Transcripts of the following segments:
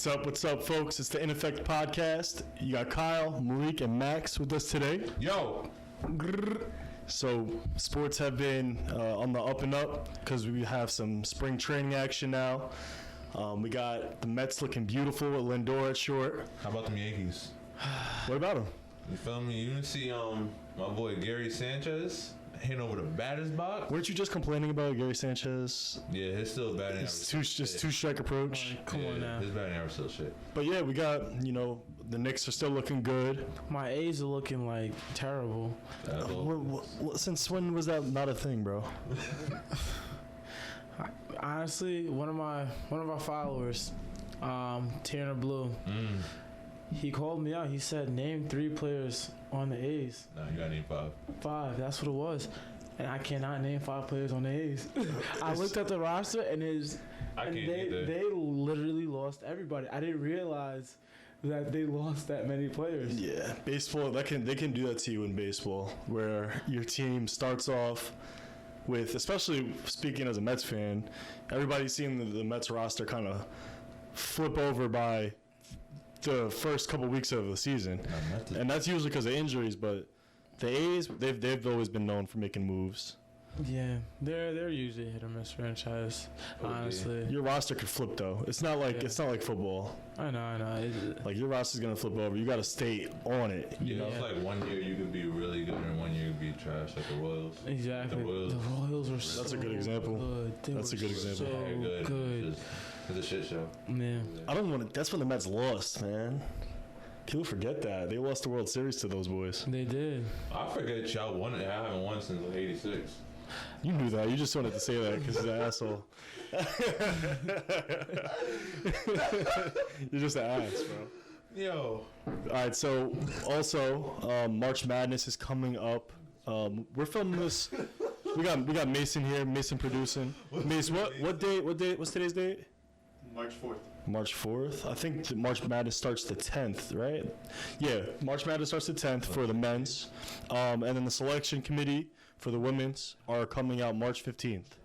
What's up, folks? It's the In Effect Podcast. You got Kyle, Malik, and Max with us today. Yo! So, sports have been on the up and up because we have some spring training action now. We got the Mets looking beautiful with Lindor at short. How about them Yankees? What about them? You feel me? You didn't see my boy Gary Sanchez hitting over the batter's box? Weren't you just complaining about Gary Sanchez? Yeah, his still batting average. It's two-strike approach. Come on now. His batting average still shit. But yeah, we got, the Knicks are still looking good. My A's are looking like terrible. Since when was that not a thing, bro? Honestly, one of our followers, Tanner Blue, he called me out. He said, "Name 3 players on the A's." No, you gotta name 5. 5. That's what it was. And I cannot name 5 players on the A's. I looked at the roster and they literally lost everybody. I didn't realize that they lost that many players. Yeah, baseball, they can do that to you in baseball, where your team starts off with, especially speaking as a Mets fan, everybody's seen the Mets roster kind of flip over by the first couple weeks of the season. And that's usually because of injuries, but the A's, they've always been known for making moves. Yeah, they're usually a hit or miss franchise. Honestly, your roster could flip though. It's not like football. I know. Like your roster's gonna flip over. You got to stay on it. You know, it's like one year you could be really good and one year you could be trash, like the Royals. Exactly. The Royals were so That's a good example. Good. That's a good example. So good. It's a shit show. Yeah. I don't want to. That's when the Mets lost, man. People forget that they lost the World Series to those boys. They did. I forget y'all won it. I haven't won since '86. You knew that. You just wanted to say that because you're an asshole. You're just an ass, bro. Yo. All right. So also, March Madness is coming up. We're filming this. We got Mason here. Mason producing. Mason, what date? What's today's date? March 4th. March 4th? I think the March Madness starts the 10th, right? Yeah, March Madness starts the 10th for the men's. And then the selection committee for the women's are coming out March 15th.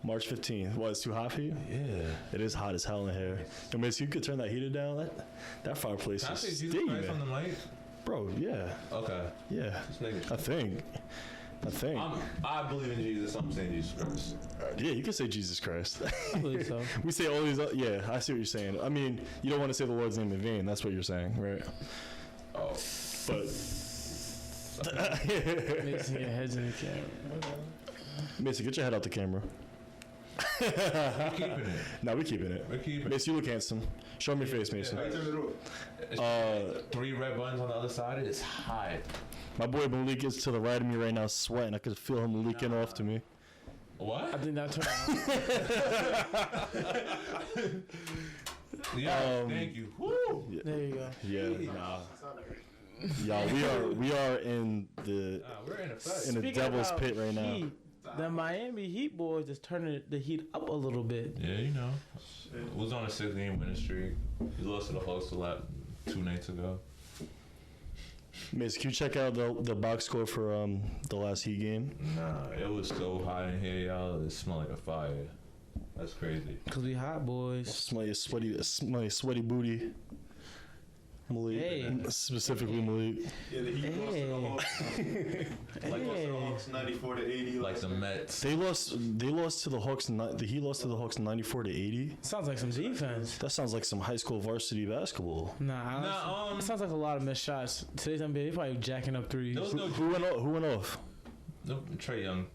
March 15th. What, it's too hot for you? Yeah. It is hot as hell in here. And Mason, you could turn that heater down. That fireplace Can I is say Jesus Christ on the mic? Bro, yeah. Okay. Yeah. Just making sure. I think. I believe in Jesus. I'm saying Jesus Christ. Yeah, you can say Jesus Christ. I believe so. We say all these. Yeah, I see what you're saying. I mean, you don't want to say the Lord's name in vain. That's what you're saying, right? Oh. But Mason, your head's in the camera. Mason, get your head out the camera. We're keeping it. No, we're keeping it. We're keeping it. Mason, you look handsome. Show me your face, Mason. 3 red buttons on the other side. It's hot. My boy Malik is to the right of me right now, sweating. I could feel him leaking off to me. What? I think that turned out. Yeah, thank you. Woo! Yeah. There you go. Yeah, nah. Y'all, we are in the We're in a Speaking devil's about pit right now. Heat, the Miami Heat boys is turning the heat up a little bit. Yeah, It was on a 6-game winning streak. He lost to the Hawks 2 nights ago. Mason, can you check out the box score for the last Heat game? Nah, it was so hot in here, y'all. It smelled like a fire. That's crazy. Cause we hot boys. Smell your sweaty booty. Malik, Hey. Specifically Malik. Yeah, the Heat lost to the Hawks. Lost to the Hawks 94-80. Like the Mets. They lost to the Hawks. The Heat lost to the Hawks 94-80. Sounds like some defense. That sounds like some high school varsity basketball. Nah, it sounds like a lot of missed shots. Today's NBA, they probably jacking up threes. Who went off? No, Trey Young.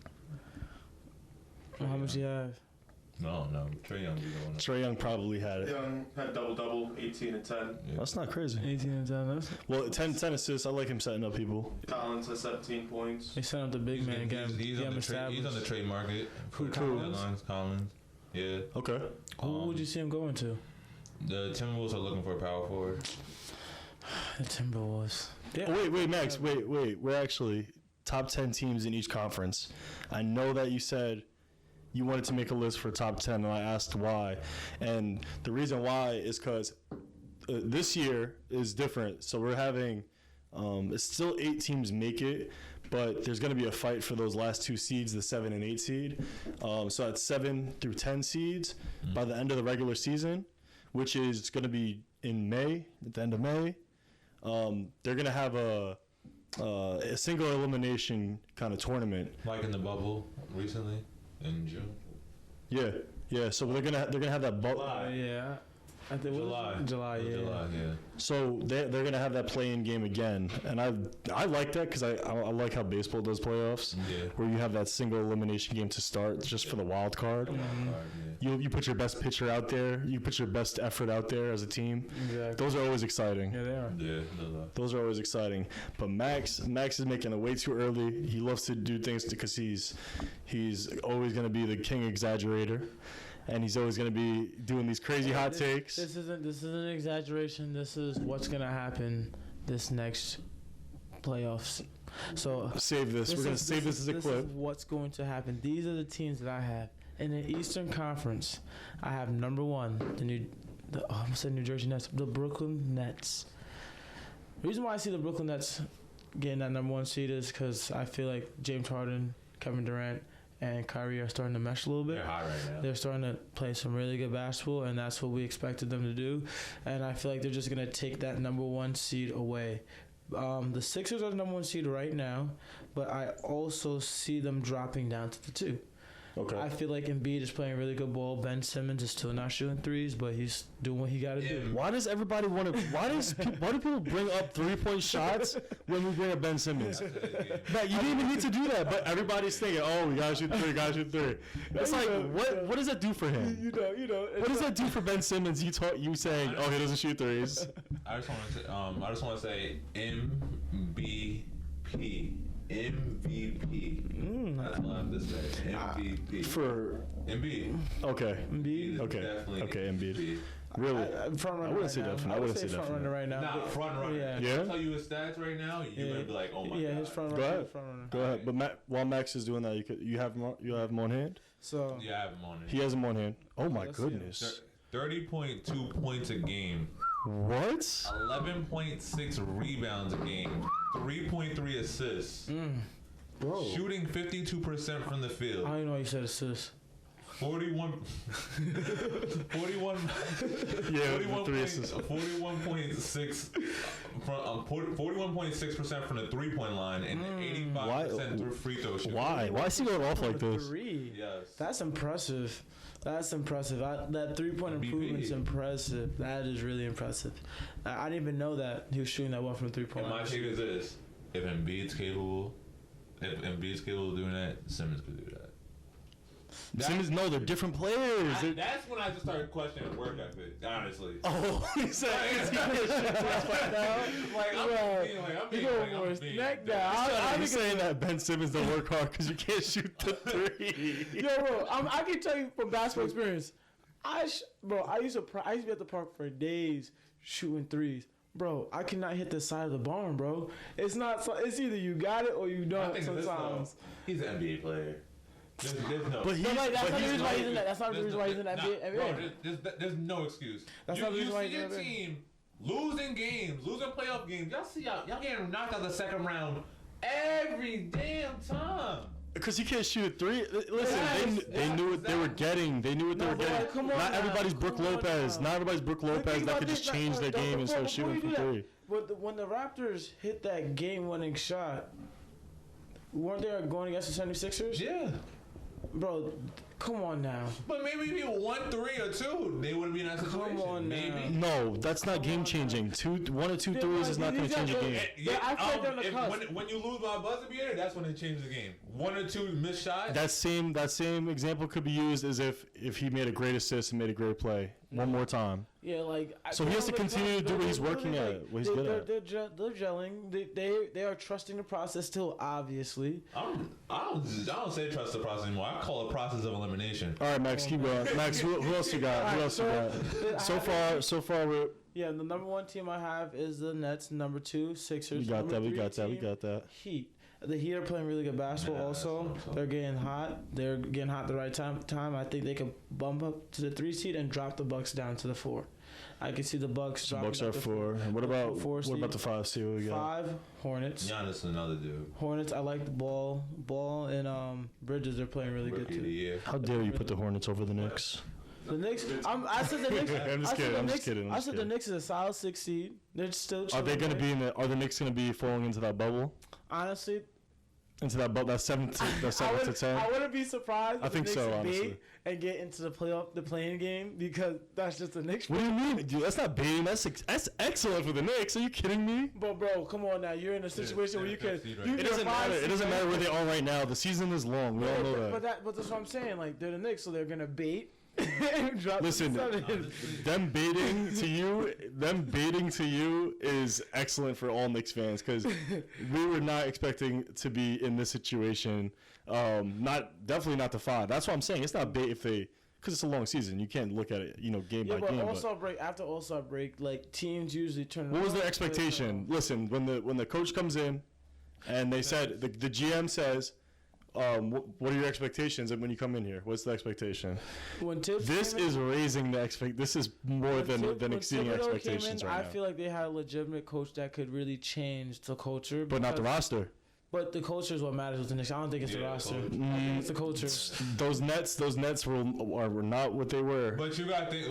How much do you have? No, Trey Young. Trey Young probably had it. Young had double-double, 18 and 10. Yeah. That's not crazy. 18 and 10. Well, 10 assists. I like him setting up people. Collins has 17 points. They sent up the big man again. He's on the trade market. Who, Collins? Collins. Yeah. Okay. Who would you see him going to? The Timberwolves are looking for a power forward. The Timberwolves. Yeah. Oh, wait, Max. Wait. We're actually top 10 teams in each conference. I know that you said you wanted to make a list for top 10, and I asked why. And the reason why is because this year is different. So we're having, it's still 8 teams make it, but there's going to be a fight for those last 2 seeds, the 7 and 8 seed. So at 7 through 10 seeds, by the end of the regular season, which is going to be in May, at the end of May. They're going to have a single elimination kind of tournament. Like in the bubble recently in June. Yeah. So they're gonna have that bubble. Yeah. I think July, yeah. So they're gonna have that play-in game again, and I like that because I like how baseball does playoffs, where you have that single elimination game to start just for the wild card. You put your best pitcher out there, you put your best effort out there as a team. Exactly. Those are always exciting. Yeah, they are. Yeah, those are always exciting. But Max is making it way too early. He loves to do things because he's always gonna be the king exaggerator. And he's always going to be doing these crazy hot takes. This isn't an exaggeration. This is what's going to happen this next playoffs. So save this. We're going to save this as a clip. This is what's going to happen. These are the teams that I have. In the Eastern Conference, I have number 1, I almost said New Jersey Nets, the Brooklyn Nets. The reason why I see the Brooklyn Nets getting that number 1 seed is because I feel like James Harden, Kevin Durant, and Kyrie are starting to mesh a little bit. They're hot right now. They're starting to play some really good basketball, and that's what we expected them to do. And I feel like they're just going to take that number 1 seed away. The Sixers are the number 1 seed right now, but I also see them dropping down to the 2. Okay. I feel like Embiid is playing really good ball. Ben Simmons is still not shooting threes, but he's doing what he got to do. Why does everybody want to? Why do people bring up 3-point shots when we bring up Ben Simmons? But you didn't even need to do that. But everybody's thinking, oh, we gotta shoot 3. It's like, what does that do for him? You know. What does that do for Ben Simmons? You saying, oh, he doesn't shoot threes. I just want to say MVP. That's what I have to say. MVP. For Embiid. Okay. Embiid. Okay, Embiid. Really? Front runner. I wouldn't say definitely. I would say front runner right now. Nah, front runner. Yeah. I'll tell you his stats right now. You're gonna be like, oh my god. Yeah, his front runner. Go ahead. Front runner. Go ahead. But while Max is doing that, you have him on hand. So yeah, I have him on it. He has him on hand. Oh my Let's goodness. 30.2 points a game. What? 11.6 rebounds a game. 3.3 assists. bro, Shooting 52% from the field. I don't even know why you said assist. 41. 41. Yeah, 41.6% from the 3-point line and 85% through free throw shooting. Why is he going off like this? Yes. That's impressive. That 3-point improvement's impressive. That is really impressive. I didn't even know that he was shooting that well from the 3-point line. My take is this: if Embiid's capable of doing that, Simmons could do that. Simmons, no, they're different players. That's when I just started questioning work ethic, honestly. Oh, he said, I'm saying that Ben Simmons don't work hard because you can't shoot the three. Yo, bro, I can tell you from basketball experience. I used to be at the park for days shooting threes. Bro, I cannot hit the side of the barn, bro. It's either you got it or you don't. Sometimes he's an NBA player. There's no. That's not the reason why he's in that. That's not the reason why he's in that NBA. Bro, there's no excuse. That's not the reason why he's in that. You see your team losing games, losing playoff games. Y'all getting knocked out the second round every damn time. Because he can't shoot a three. Listen, they knew what they were getting. They knew what they were getting. Not everybody's Brook Lopez. Not everybody's Brook Lopez that could just change their game and start shooting from three. But when the Raptors hit that game-winning shot, weren't they going against the 76ers? Yeah. Bro, come on now. But maybe if he won 3 or 2, they wouldn't be in that situation. Come on now. Maybe. No, that's not game changing. 1 or 2 threes is not going to change the game. When you lose by a buzzer beater, that's when it changes the game. 1 or 2 missed shots. That same example could be used as if he made a great assist and made a great play one more time. Yeah, so he has to continue to do what he's working at, what he's good at. They're gelling. They are trusting the process still, obviously. I don't say trust the process anymore. I call it process of elimination. All right, Max, keep going. Max, who else you got? So far, we're... Yeah, the number 1 team I have is the Nets. Number 2, Sixers. We got that. Heat. The Heat are playing really good basketball also. They're getting hot. They're getting hot at the right time. I think they can bump up to the 3 seed and drop the Bucks down to the 4. I can see the Bucks dropping. Bucks are 4. And what about the 5 seed? What we got? 5, Hornets. Giannis is another dude. Hornets, I like the Ball and Bridges. They're playing really good too. How dare you put the Hornets over the Knicks? The Knicks. I said the Knicks. I'm just kidding. I said the Knicks is a solid 6 seed. They're still. Are they gonna be in the? Are the Knicks gonna be falling into that bubble? Honestly, into that bubble. That's 7 to 10. I wouldn't be surprised. I think if the so, Knicks honestly. beat and get into the playing game because that's just the Knicks. What do you mean, dude? That's not baiting. That's excellent for the Knicks. Are you kidding me? But bro, come on now. You're in a situation where you can. It doesn't matter. It doesn't matter where they are right now. The season is long. We all know that. But that's what I'm saying. Like they're the Knicks, so they're gonna bait. Listen, them baiting to you is excellent for all Knicks fans because we were not expecting to be in this situation. Definitely not the 5. That's what I'm saying. It's not bait if they, because it's a long season. You can't look at it, game by game. After All-Star break, like teams usually turn. What was the expectation? Listen, when the coach comes in, and they said the GM says. What are your expectations when you come in here? What's the expectation? This is raising the This is more than exceeding expectations right now. I feel like they had a legitimate coach that could really change the culture. But not the roster. But the culture is what matters with the Knicks. I don't think it's the roster. I think it's the culture. Those Nets were not what they were. But you gotta think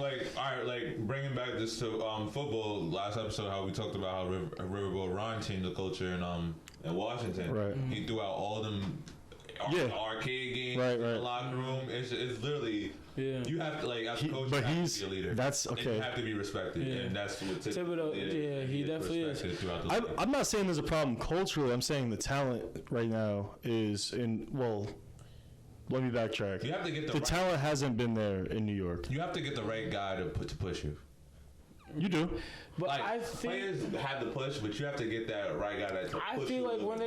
bringing back this to football. Last episode, how we talked about how Riverboat Ron changed the culture in Washington. Right. He threw out all them. Arcade games in the locker room. It's literally you have to as a coach. But he's to be a leader. That's okay. And you have to be respected, and that's what Thibodeau. He definitely is. I'm not saying there's a problem culturally. I'm saying the talent right now is in. Well, let me backtrack. You have to get the talent hasn't been there in New York. You have to get the right guy to push you. You do. But I think players have the push, but you have to get that right guy to push. I feel like when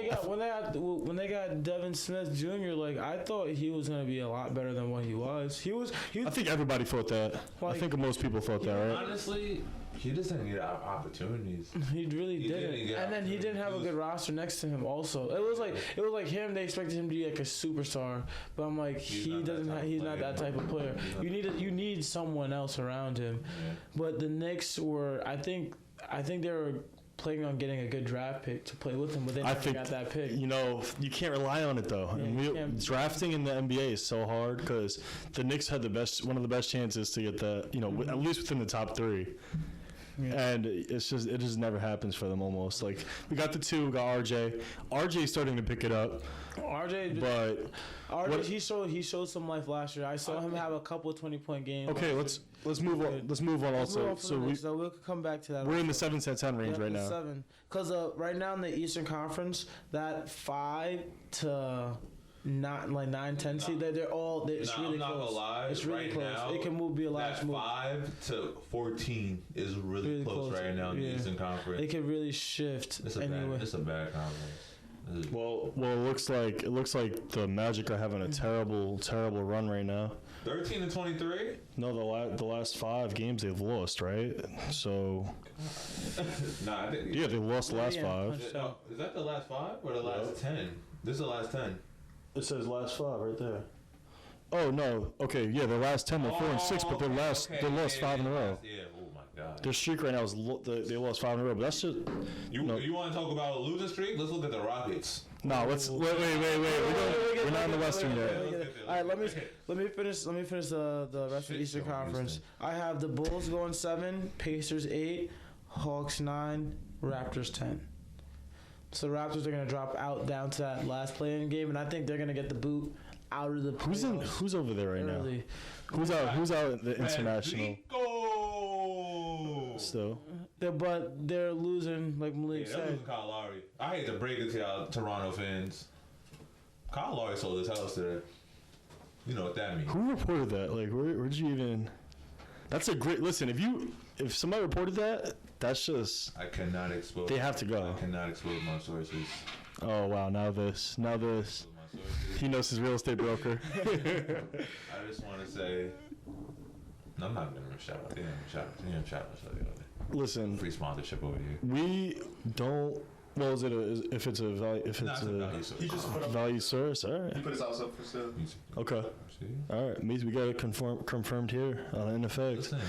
they got Devin Smith Jr., like I thought he was gonna be a lot better than what he was. He was I think everybody thought that. I think most people thought that, right? Honestly, he just didn't get opportunities. He really didn't. And then he didn't have a good roster next to him. Also, it was like him. They expected him to be like a superstar, but I'm like he's not that type of player. You need someone else around him. Yeah. But the Knicks were, I think they were planning on getting a good draft pick to play with him, but they never got that pick. You can't rely on it though. Yeah, drafting in the NBA is so hard because the Knicks had one of the best chances to get the at least within the top 3. Yeah. And it just never happens for them almost. Like we got the 2, got RJ. RJ's starting to pick it up. He showed some life last year. I saw him have a couple of 20-point games. Okay, let's move on. Let's move on. Also, we'll come back to that. We're in the 7 to 10 range right now. 7, because right now in the Eastern Conference, that 5 to 9-10 seed, they're all. It's really close. I'm not gonna lie. It's really close. Now, it can be a large move. 5 to 14 is really close right now in the Eastern Conference. It can really shift. It's a bad conference. Well, it looks like the Magic are having a terrible run right now. 13 to 23. No, the last 5 games they've lost, right? So. They lost the last 5. Is that the last 5 or the last 10? This is the last 10. It says last 5 right there. Oh no. Okay, the last 10 they're 4 and 6, but they lost 5 in a row. Yeah. Oh my God. Their streak right now is they lost 5 in a row, but that's just. You want to talk about a losing streak? Let's look at the Rockets. No, let's wait. We're not in the Western yet. All right, let me finish the rest of the Eastern Conference. I have the Bulls going 7, Pacers 8, Hawks 9, Raptors 10. So the Raptors are going to drop down to that last play-in game, and I think they're going to get the boot out of the playoffs. Who's over there right now? Who's out the international? Still. But they're losing, like Malik said. They're losing Kyle Lowry. I hate to break it to y'all Toronto fans. Kyle Lowry sold his house today. You know what that means. Who reported that? Like, where'd you even... That's a great... Listen, if somebody reported that, that's just... I cannot expose... They have to go. I cannot expose my sources. Oh, wow. Now this. He knows his real estate broker. I just want to say... I'm not going to shout out. They didn't shout out. Listen. Free sponsorship over here. We don't... Well, if it's a value source, all right. He put his house up for sale. Okay. All right. Means we got it confirmed here on NFX. Listen.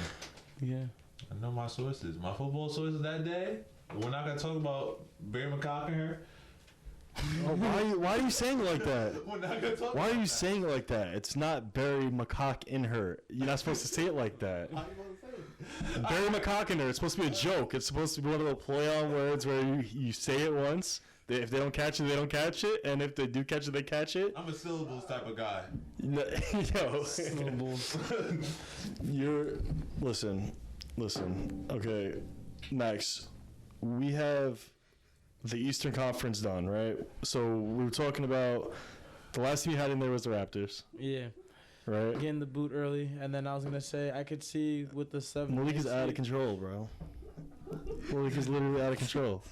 Yeah. I know my sources. My football sources that day. We're not gonna talk about Barry McCocken here. Oh, why are you saying it like that? We're not gonna talk Why about are you that. saying it like that? It's not Barry McCock in her. You're not supposed to say it like that. How you gonna say it? Barry McCock in her. It's supposed to be a joke. It's supposed to be one of the play on words where you say it once. If they don't catch it, they don't catch it. And if they do catch it, they catch it. I'm a syllables type of guy. Yo. Syllables. Listen. Okay, Max, we have the Eastern Conference done, right? So we were talking about the last team you had in there was the Raptors, Yeah. right? Getting the boot early, and then I was gonna say I could see with the 7. Malik is out of control, bro. Malik is literally out of control.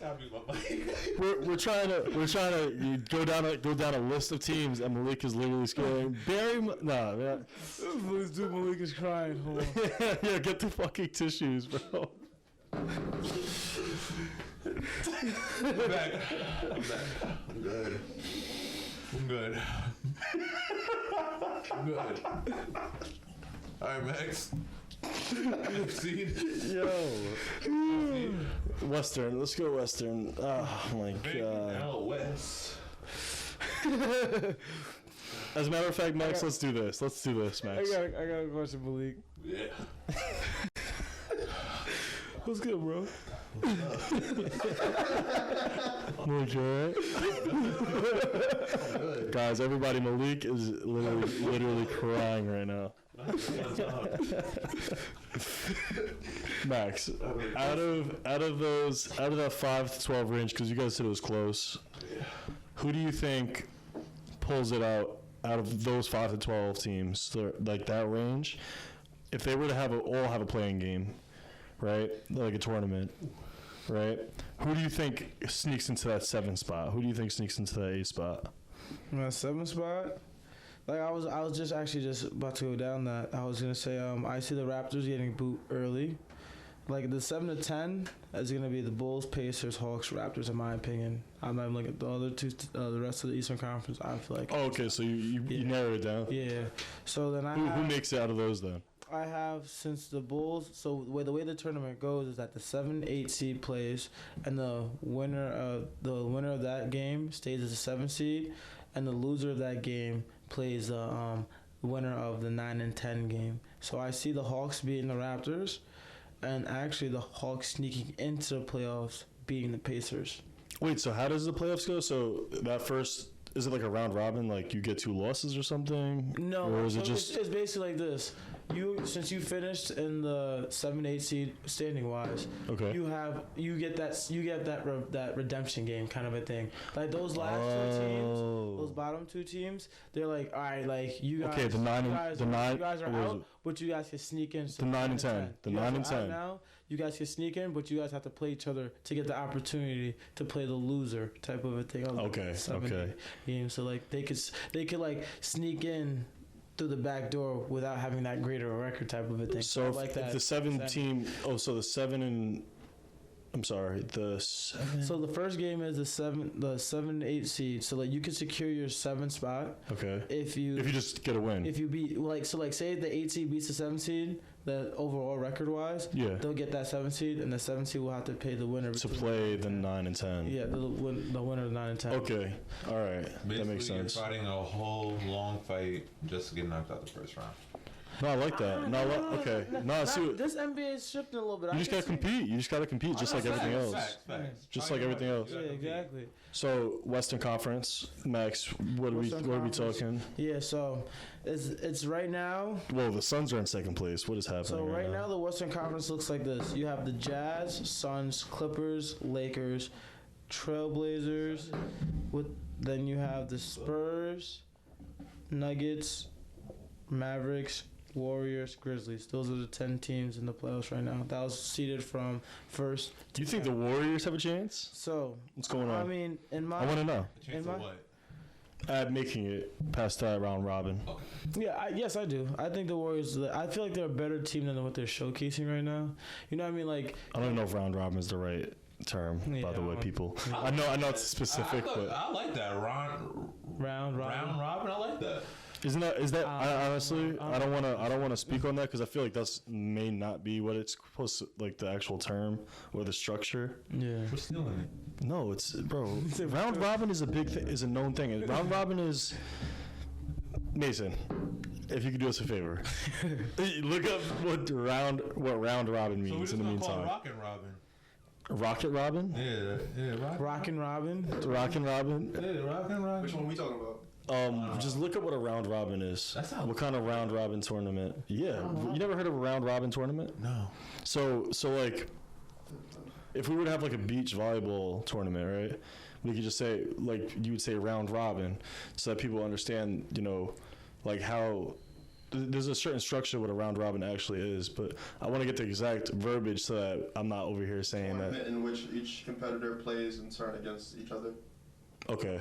We're trying to you go down a list of teams, and Malik is literally scoring. Malik is crying. Hold on. Yeah, get the fucking tissues, bro. I'm back. I'm good. I'm good. All right, Max. Seed. Yo. Western. Let's go Western. Oh my god. Out west. As a matter of fact, Max, let's do this. Max. I got a question, Malik. Yeah. What's good, bro? Malik, you alright? Guys, everybody, Malik is literally crying right now. Max, out of that 5 to 12 range, because you guys said it was close, who do you think pulls it out of those 5 to 12 teams, like that range? If they were to all have a playing game, right, like a tournament, right? Who do you think sneaks into that 7 spot? Who do you think sneaks into that 8 spot? My 7 spot. Like I was just about to go down that. I was gonna say I see the Raptors getting boot early. Like the 7 to 10 is gonna be the Bulls, Pacers, Hawks, Raptors in my opinion. I'm not looking at the other two, the rest of the Eastern Conference. I feel like. Oh, okay, so you narrowed it down. Yeah. So then Who makes it out of those then? I have since the Bulls. So the way the tournament goes is that the 7-8 seed plays, and the winner of that game stays as a 7 seed, and the loser of that game plays the winner of the 9 and 10 game. So I see the Hawks beating the Raptors, and actually the Hawks sneaking into the playoffs beating the Pacers. Wait, so how does the playoffs go? So that first, is it like a round robin, like you get 2 losses or something? No, or is so it just? It's basically like this. Since you finished in the 7-8 seed standing wise, Okay. you get that redemption game kind of a thing. Like those last 2 teams, those bottom 2 teams, they're like, all right, like you guys, Okay, you guys are out, but you guys can sneak in. The 9 and 10. The 9 and 10. Now you guys can sneak in, but you guys have to play each other to get the opportunity to play the loser type of a thing. Okay. 7-8 games, so like they could like sneak in through the back door without having that greater record type of a thing. So like if the 7 team, so the 7 and, I'm sorry, the 7. So the first game is the 7-8 seed. So like you can secure your 7 spot. Okay. If you just get a win. If you beat say the 8 seed beats the 7 seed, the overall record wise, they'll get that 7 seed, and the 7 seed will have to pay the winner to play the 9 and 10. Yeah, the winner of 9 and 10. Okay. All right. Basically, that makes sense. You're fighting a whole long fight just to get knocked out the first round. No, I like that. Okay. No, see, this NBA is shifting a little bit. You just gotta compete. You just gotta compete, just like everything else. Facts. Just like everything else. Yeah, exactly. So Western Conference, Max. What are we talking? Yeah, so it's right now. Well, the Suns are in second place. What is happening? So right now the Western Conference looks like this. You have the Jazz, Suns, Clippers, Lakers, Trailblazers. Then you have the Spurs, Nuggets, Mavericks, Warriors, Grizzlies. Those are the 10 teams in the playoffs right now. That was seeded from first. Do you think the Warriors have a chance? So what's going on? I mean, I want to know. A chance of what? At making it past that round robin. Okay. Yeah, yes, I do. I think the Warriors. I feel like they're a better team than what they're showcasing right now. You know what I mean? Like I don't know if round robin is the right term. By the way, people. Yeah. I know it's specific, but I like that round robin. I like that. Isn't that? I honestly, I don't want to speak on that because I feel like that's may not be what it's supposed to, like the actual term or the structure. Yeah. We're stealing it. No, it's bro. Round robin is a big thing. Is a known thing. And round robin is Mason. If you could do us a favor, look up what round robin means So we're just in the gonna call it meantime. Rockin' Robin. Rocket Robin? Yeah, Rockin' Robin. Rockin' Robin? Yeah, Rockin' Robin. Which one are we talking about? Just look up what a round robin is. That sounds What kind of round robin tournament? Yeah, you never heard of a round robin tournament? No. So like, if we were to have like a beach volleyball tournament, right? We could just say like you would say round robin, so that people understand, you know, like how there's a certain structure what a round robin actually is. But I want to get the exact verbiage so that I'm not over here saying that. In which each competitor plays and turn against each other. Okay.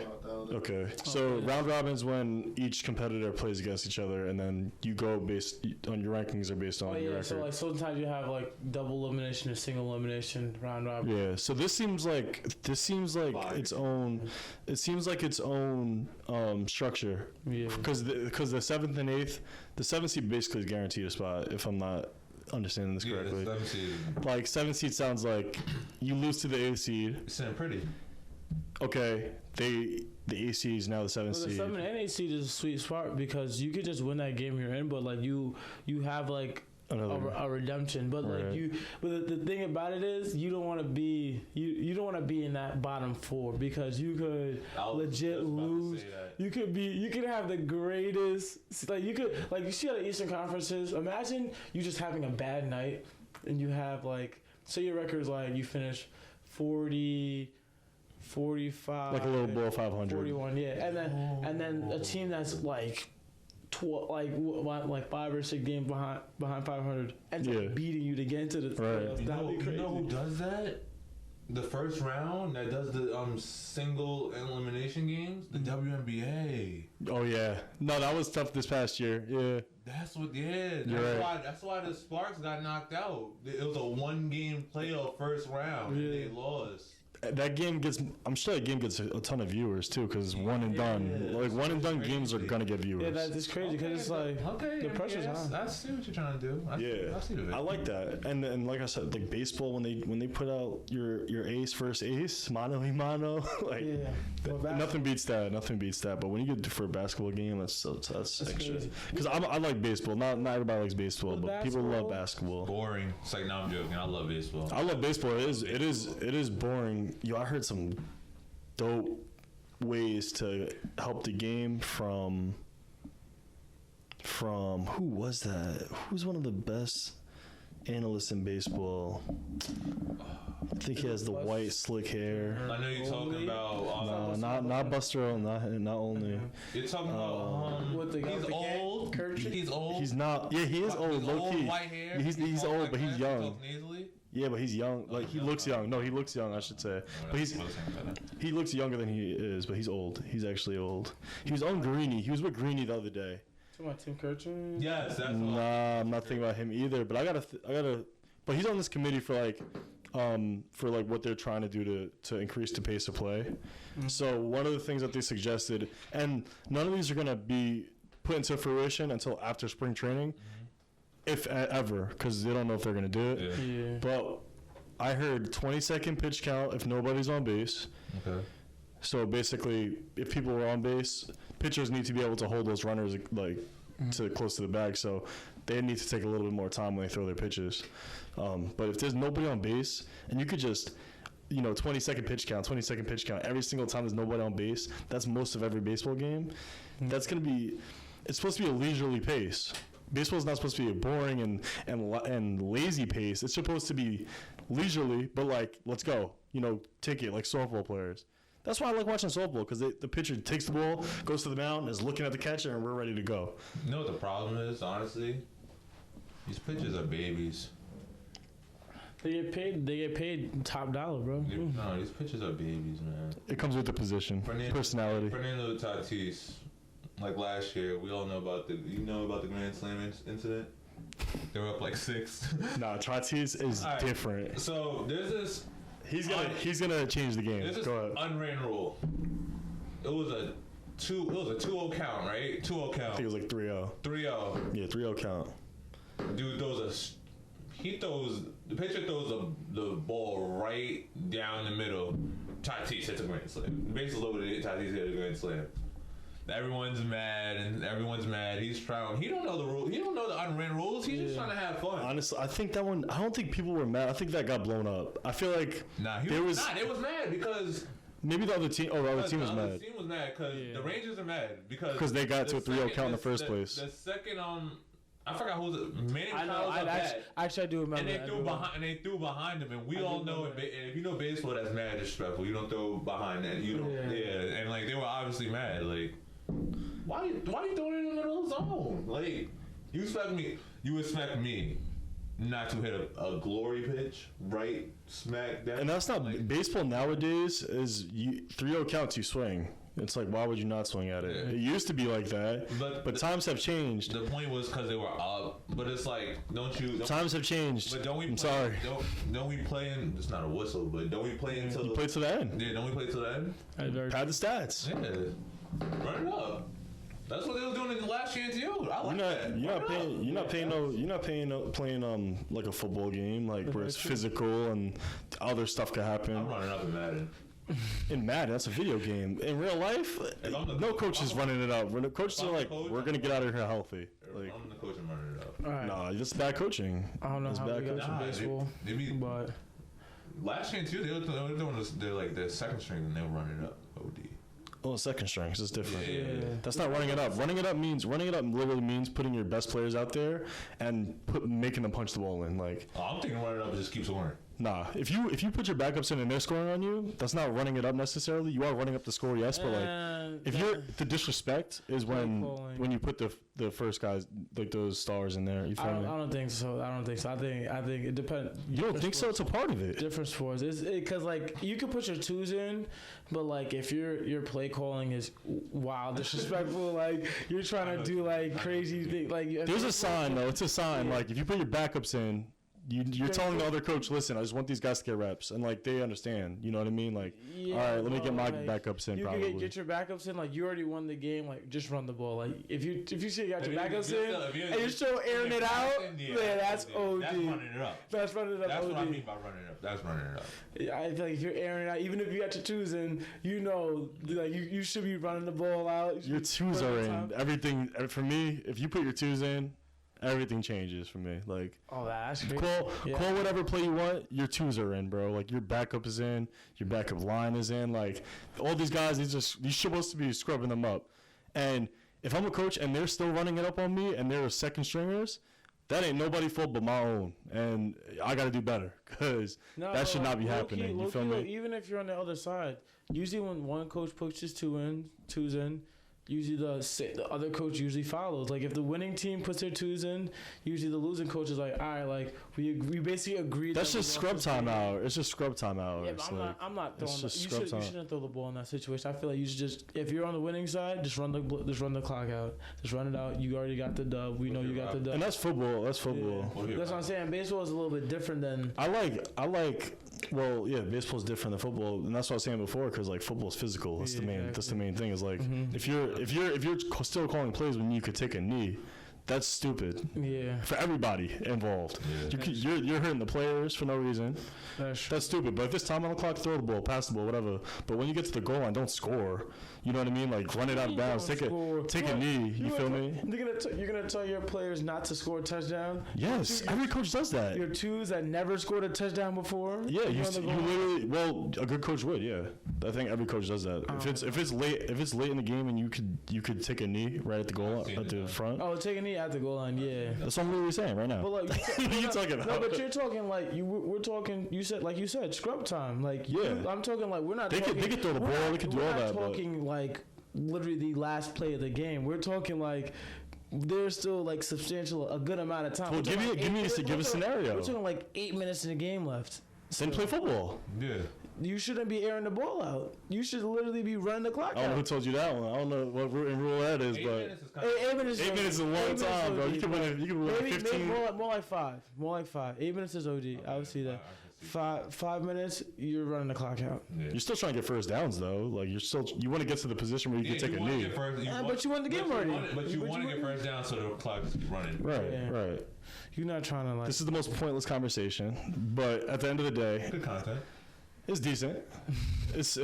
Okay. So round robin is when each competitor plays against each other, and then you go based on your rankings are based on your record. So like sometimes you have like double elimination or single elimination round robin. Yeah. So this seems like its own. It seems like its own structure. Yeah. Because the 7th and 8th, the 7th seed basically is guaranteed a spot. If I'm not understanding this correctly. Yeah, 7th seed. Like 7th seed sounds like you lose to the 8th seed. It's pretty. Okay, the AC is now the 7th Well, the seed. 7 and 8 seed is a sweet spot because you could just win that game you're in, but like you have like a redemption. But right. like but the thing about it is you don't want to be you don't want to be in that bottom 4 because you could legit lose. You could have the greatest like you see how the Eastern Conferences. Imagine you just having a bad night and you have like say your record is like you finish 40. 45 like a little below 500 41 yeah and then a team that's like 5 or 6 games behind 500 ends up beating you to get into the playoffs. That'd be crazy. You know who does that? The first round that does the single elimination games, the WNBA. Oh yeah, no, that was tough this past year. Yeah, that's why the Sparks got knocked out. It was a 1-game playoff first round and they lost. That game gets. I'm sure that game gets a ton of viewers too, because one and done. Like one and done games are gonna get viewers. Yeah, that's crazy because it's like the pressure's on. I see what you're trying to do. I see the I like that. And like I said, like baseball when they put out your ace versus ace, mano y mano, like nothing beats that. Nothing beats that. But when you get for a basketball game, that's extra. Because I like baseball. Not everybody likes baseball, but people love basketball. Boring. It's like, no, I'm joking. I love baseball. I love baseball. It is boring. Yo, I heard some dope ways to help the game from who was that? Who's one of the best analysts in baseball? I think he has the white slick hair. I know you're talking about. No, not Buster. Not only. You're talking about. He's old. He's old. He's not. Yeah, he is old. Low key. White hair. He's old, but he's young. Yeah, but he's young. Like he looks young. No, he looks young, I should say. But he looks younger than he is, but he's old. He's actually old. He was on Greeny. He was with Greeny the other day. To my Tim Kirchner? Yes, that's Nah, I'm not thinking about him either. But I gotta. But he's on this committee for what they're trying to do to increase the pace of play. Mm-hmm. So one of the things that they suggested, and none of these are gonna be put into fruition until after spring training. Mm-hmm. If ever, because they don't know if they're going to do it. Yeah. But I heard 20-second pitch count if nobody's on base. Okay. So basically, if people were on base, pitchers need to be able to hold those runners to close to the bag. So they need to take a little bit more time when they throw their pitches. But if there's nobody on base, and you could just, 20-second pitch count every single time there's nobody on base, that's most of every baseball game. Mm-hmm. That's going to be, it's supposed to be a leisurely pace. Baseball is not supposed to be a boring and lazy pace. It's supposed to be leisurely, but like, let's go. Take it like softball players. That's why I like watching softball, because the pitcher takes the ball, goes to the mound, is looking at the catcher, and we're ready to go. You know what the problem is, honestly? These pitchers are babies. They get paid top dollar, bro. No, these pitchers are babies, man. It comes with the position, personality. Fernando Tatis. Like last year, we all know about the Grand Slam incident. They were up like 6. Nah, Tatis is different. So there's this. He's gonna change the game. There's this Go ahead. unwritten rule. It was a It was a 2-0 count, right? 2-0 count. I think it was like 3-0. 3-0. Yeah, 3-0 count. Dude the pitcher throws the ball right down the middle. Tatis hits a grand slam. Bases loaded, Tatis hit a grand slam. Everyone's mad. He's trying. He don't know the rules. He don't know the unwritten rules. He's just trying to have fun. Honestly, I think that one. I don't think people were mad. I think that got blown up. I feel like It was mad because maybe the other team. Oh, the other team was mad. The other team was mad because the Rangers are mad because they got to a 3-0 count in the first place. The second I forgot who was it. Manny I know. Actually, I do remember. And they threw behind him, and we all know. If you know baseball, that's mad disrespectful. You don't throw behind that. You don't. Yeah. And like they were obviously mad. Like, why you throwing it in the middle of the zone? Like, you expect me not to hit a glory pitch right smack down. And that's not baseball nowadays. Is 3-0 counts you swing. It's like, why would you not swing at it? Yeah. It used to be like that, but times have changed. The point was because they were up, but it's like, times have changed. But don't we? I'm sorry. Don't we play in? It's not a whistle, but don't we play until? You play to the end. Yeah, don't we play to the end? Pad the stats. Yeah, run it up. That's what they were doing in the last chance you. I like that. You're not playing like a football game, like where it's physical and other stuff could happen. I'm running up in Madden. In Madden, that's a video game. In real life, no coach is running it up. The coaches are like, we're gonna get out of here healthy. Like, I'm the coach and running it up. Right. Nah, that's bad coaching. I don't know that's how bad we got to baseball, but last year too, they were doing they're like their second string and they were running it up. OD. Oh, second strings is different. Yeah. That's not running it up. Running it up literally means putting your best players out there and making them punch the ball in. Like, I'm thinking running it up just keep scoring. Nah, if you put your backups in and they're scoring on you, that's not running it up necessarily. You are running up the score, yes, but like the disrespect is when you put the first guys like those stars in there. You feel me? I don't think so. I think it depends. You don't think so? It's a part of it. Different sports, because like you can put your twos in, but like if your play calling is wild, disrespectful, like you're trying to do like crazy things, like there's a sign though. It's a sign. Like if you put your backups in. You're telling the other coach, listen, I just want these guys to get reps, and like they understand. You know what I mean? Like, all right, let me get my backups in. You probably can get your backups in. Like you already won the game. Like just run the ball. Like if you see you got your backups in and you're still airing it out, that's OD. That's running it up. That's running it up. That's what I mean by running it up. That's running it up. Yeah, I feel like if you're airing it out, even if you got your twos in, you know, like you should be running the ball out. Your twos are in. Everything for me. If you put your twos in. Everything changes for me. Like, oh, that's great. Call whatever play you want. Your twos are in, bro. Like your backup is in. Your backup line is in. Like all these guys, you're supposed to be scrubbing them up. And if I'm a coach and they're still running it up on me and they're second stringers, that ain't nobody's fault but my own. And I got to do better because that should not be happening. You feel me? Even if you're on the other side, usually when one coach puts his twos in. Usually the other coach usually follows. Like if the winning team puts their twos in, usually the losing coach is like, all right, like we basically agreed. That's just scrub time out. It's just scrub time out. Yeah, but I'm not throwing. You shouldn't throw the ball in that situation. I feel like you should just, if you're on the winning side, just run the clock out. Just run it out. You already got the dub. We know you got the dub. And that's football. That's football. Yeah. That's what I'm saying. Baseball is a little bit different than. I like. Well, yeah, baseball's different than football, and that's what I was saying before. Because like football's physical. That's the main. That's the main thing. Is like if you're still calling plays when you could take a knee, that's stupid. Yeah. For everybody involved, you're hurting the players for no reason. That's stupid. But if it's time on the clock, throw the ball, pass the ball, whatever. But when you get to the goal line, don't score. You know what I mean? Like run it out of bounds. Take a knee. You feel me? You're gonna tell your players not to score a touchdown. Yes, every coach does that. Your twos that never scored a touchdown before. Yeah, you literally. Well, a good coach would. Yeah, I think every coach does that. If it's late in the game and you could take a knee right at the goal at the front. Oh, take a knee at the goal line. Yeah, that's what I'm literally saying right now. But like, what are you talking about? No, but you're talking like we're talking. You said scrub time. Like I'm talking like we're not. They could throw the ball. They could do all that. We're not talking like literally the last play of the game. We're talking like there's still like a good amount of time. Well, give a scenario. We're talking like 8 minutes in the game left. Then play football. Yeah. You shouldn't be airing the ball out. You should literally be running the clock out. I don't know who told you that one. I don't know what rule that is, but 8 minutes. 8 minutes is a long time, bro. You can win 15. More like 5. 8 minutes is OD. I would see that. 5 minutes, you're running the clock out. Yeah. You're still trying to get first downs though. Like you want to get to the position where you can take a knee. But you want the game already. But you want to get first down so the clock's running. Right. You're not trying to like. This is the most pointless conversation, but at the end of the day, Good content. it's decent. It's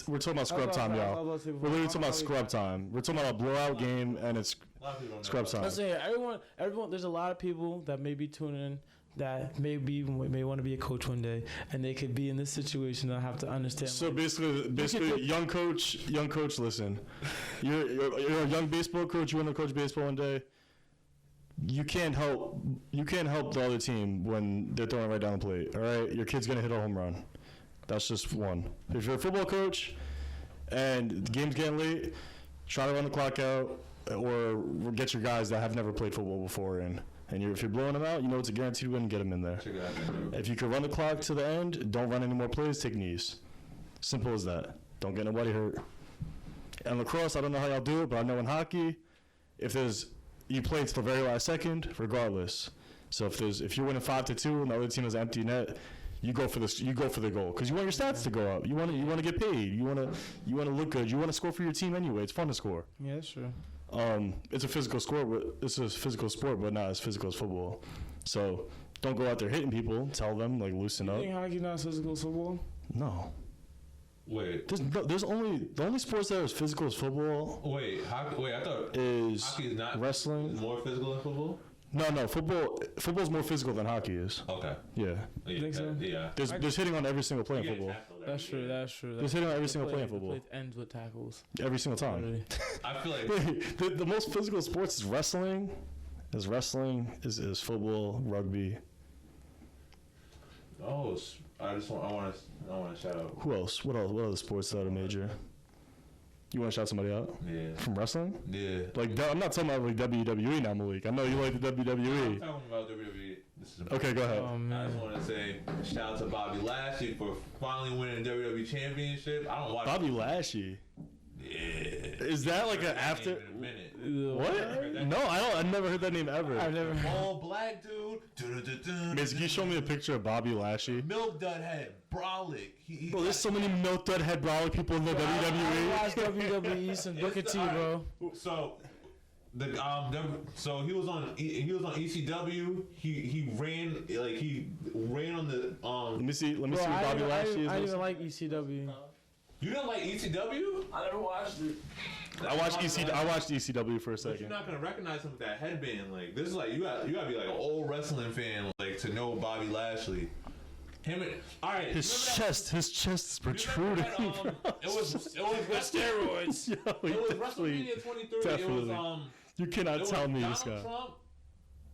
we're talking about scrub time, y'all. We're literally talking about scrub time. We're talking about a blowout game, and it's scrub time. I'm saying everyone. There's a lot of people that may be tuning in that may want to be a coach one day, and they could be in this situation. I have to understand. So basically, young coach, listen. You're a young baseball coach. You want to coach baseball one day. You can't help the other team when they're throwing right down the plate. All right, your kid's gonna hit a home run. That's just one. If you're a football coach and the game's getting late, try to run the clock out or get your guys that have never played football before in. And if you're blowing them out, you know it's a guaranteed win. Get them in there. If you can run the clock to the end, don't run any more plays. Take knees. Simple as that. Don't get nobody hurt. And lacrosse, I don't know how y'all do it, but I know in hockey, you play to the very last second, regardless. So if you're winning 5-2 and the other team has an empty net, you go for the goal because you want your stats to go up. You want to get paid. You want to look good. You want to score for your team anyway. It's fun to score. Yeah, that's true. It's a physical sport, but not as physical as football. So don't go out there hitting people. Tell them like loosen up. You think hockey not as physical as football? No. Wait. There's only the only sports that are as physical as football. Wait, I thought is hockey is not wrestling more physical than football. No, football's more physical than hockey is. Okay. Yeah. Think so? Yeah. There's hitting on every single play in football. That's true. There's hitting on every single play in football. It ends with tackles. Every single time. I feel like the most physical sports is wrestling. Is football, rugby. Oh, I want to shout out. Who else? What other sports that are major? You want to shout somebody out? Yeah. From wrestling? Yeah. Like I'm not talking about like WWE now, Malik. I know you like the WWE. I'm talking about WWE. This is okay, go ahead. I just want to say shout out to Bobby Lashley for finally winning the WWE Championship. I don't watch Bobby Lashley. Yeah. Is that like an after? In a minute. What? No, I've never heard that name ever. I've never. All black dude. Miss, can you show me a picture of Bobby Lashley? Milk Dud Head, Brolic. Bro, there's so many milk dud head brolic people in the WWE. I watched WWE since Booker T, bro. So so he was on ECW. He ran on the Let me see what Bobby Lashley is. I didn't even like ECW. You didn't like ECW? I never watched it. I watched ECW for a But second. you're not gonna recognize him with that headband. Like this is like you gotta be like an old wrestling fan like to know Bobby Lashley. All right. His chest is protruding. It was steroids. Yo, it was WrestleMania 23. Definitely. It was you cannot tell me this guy. Trump,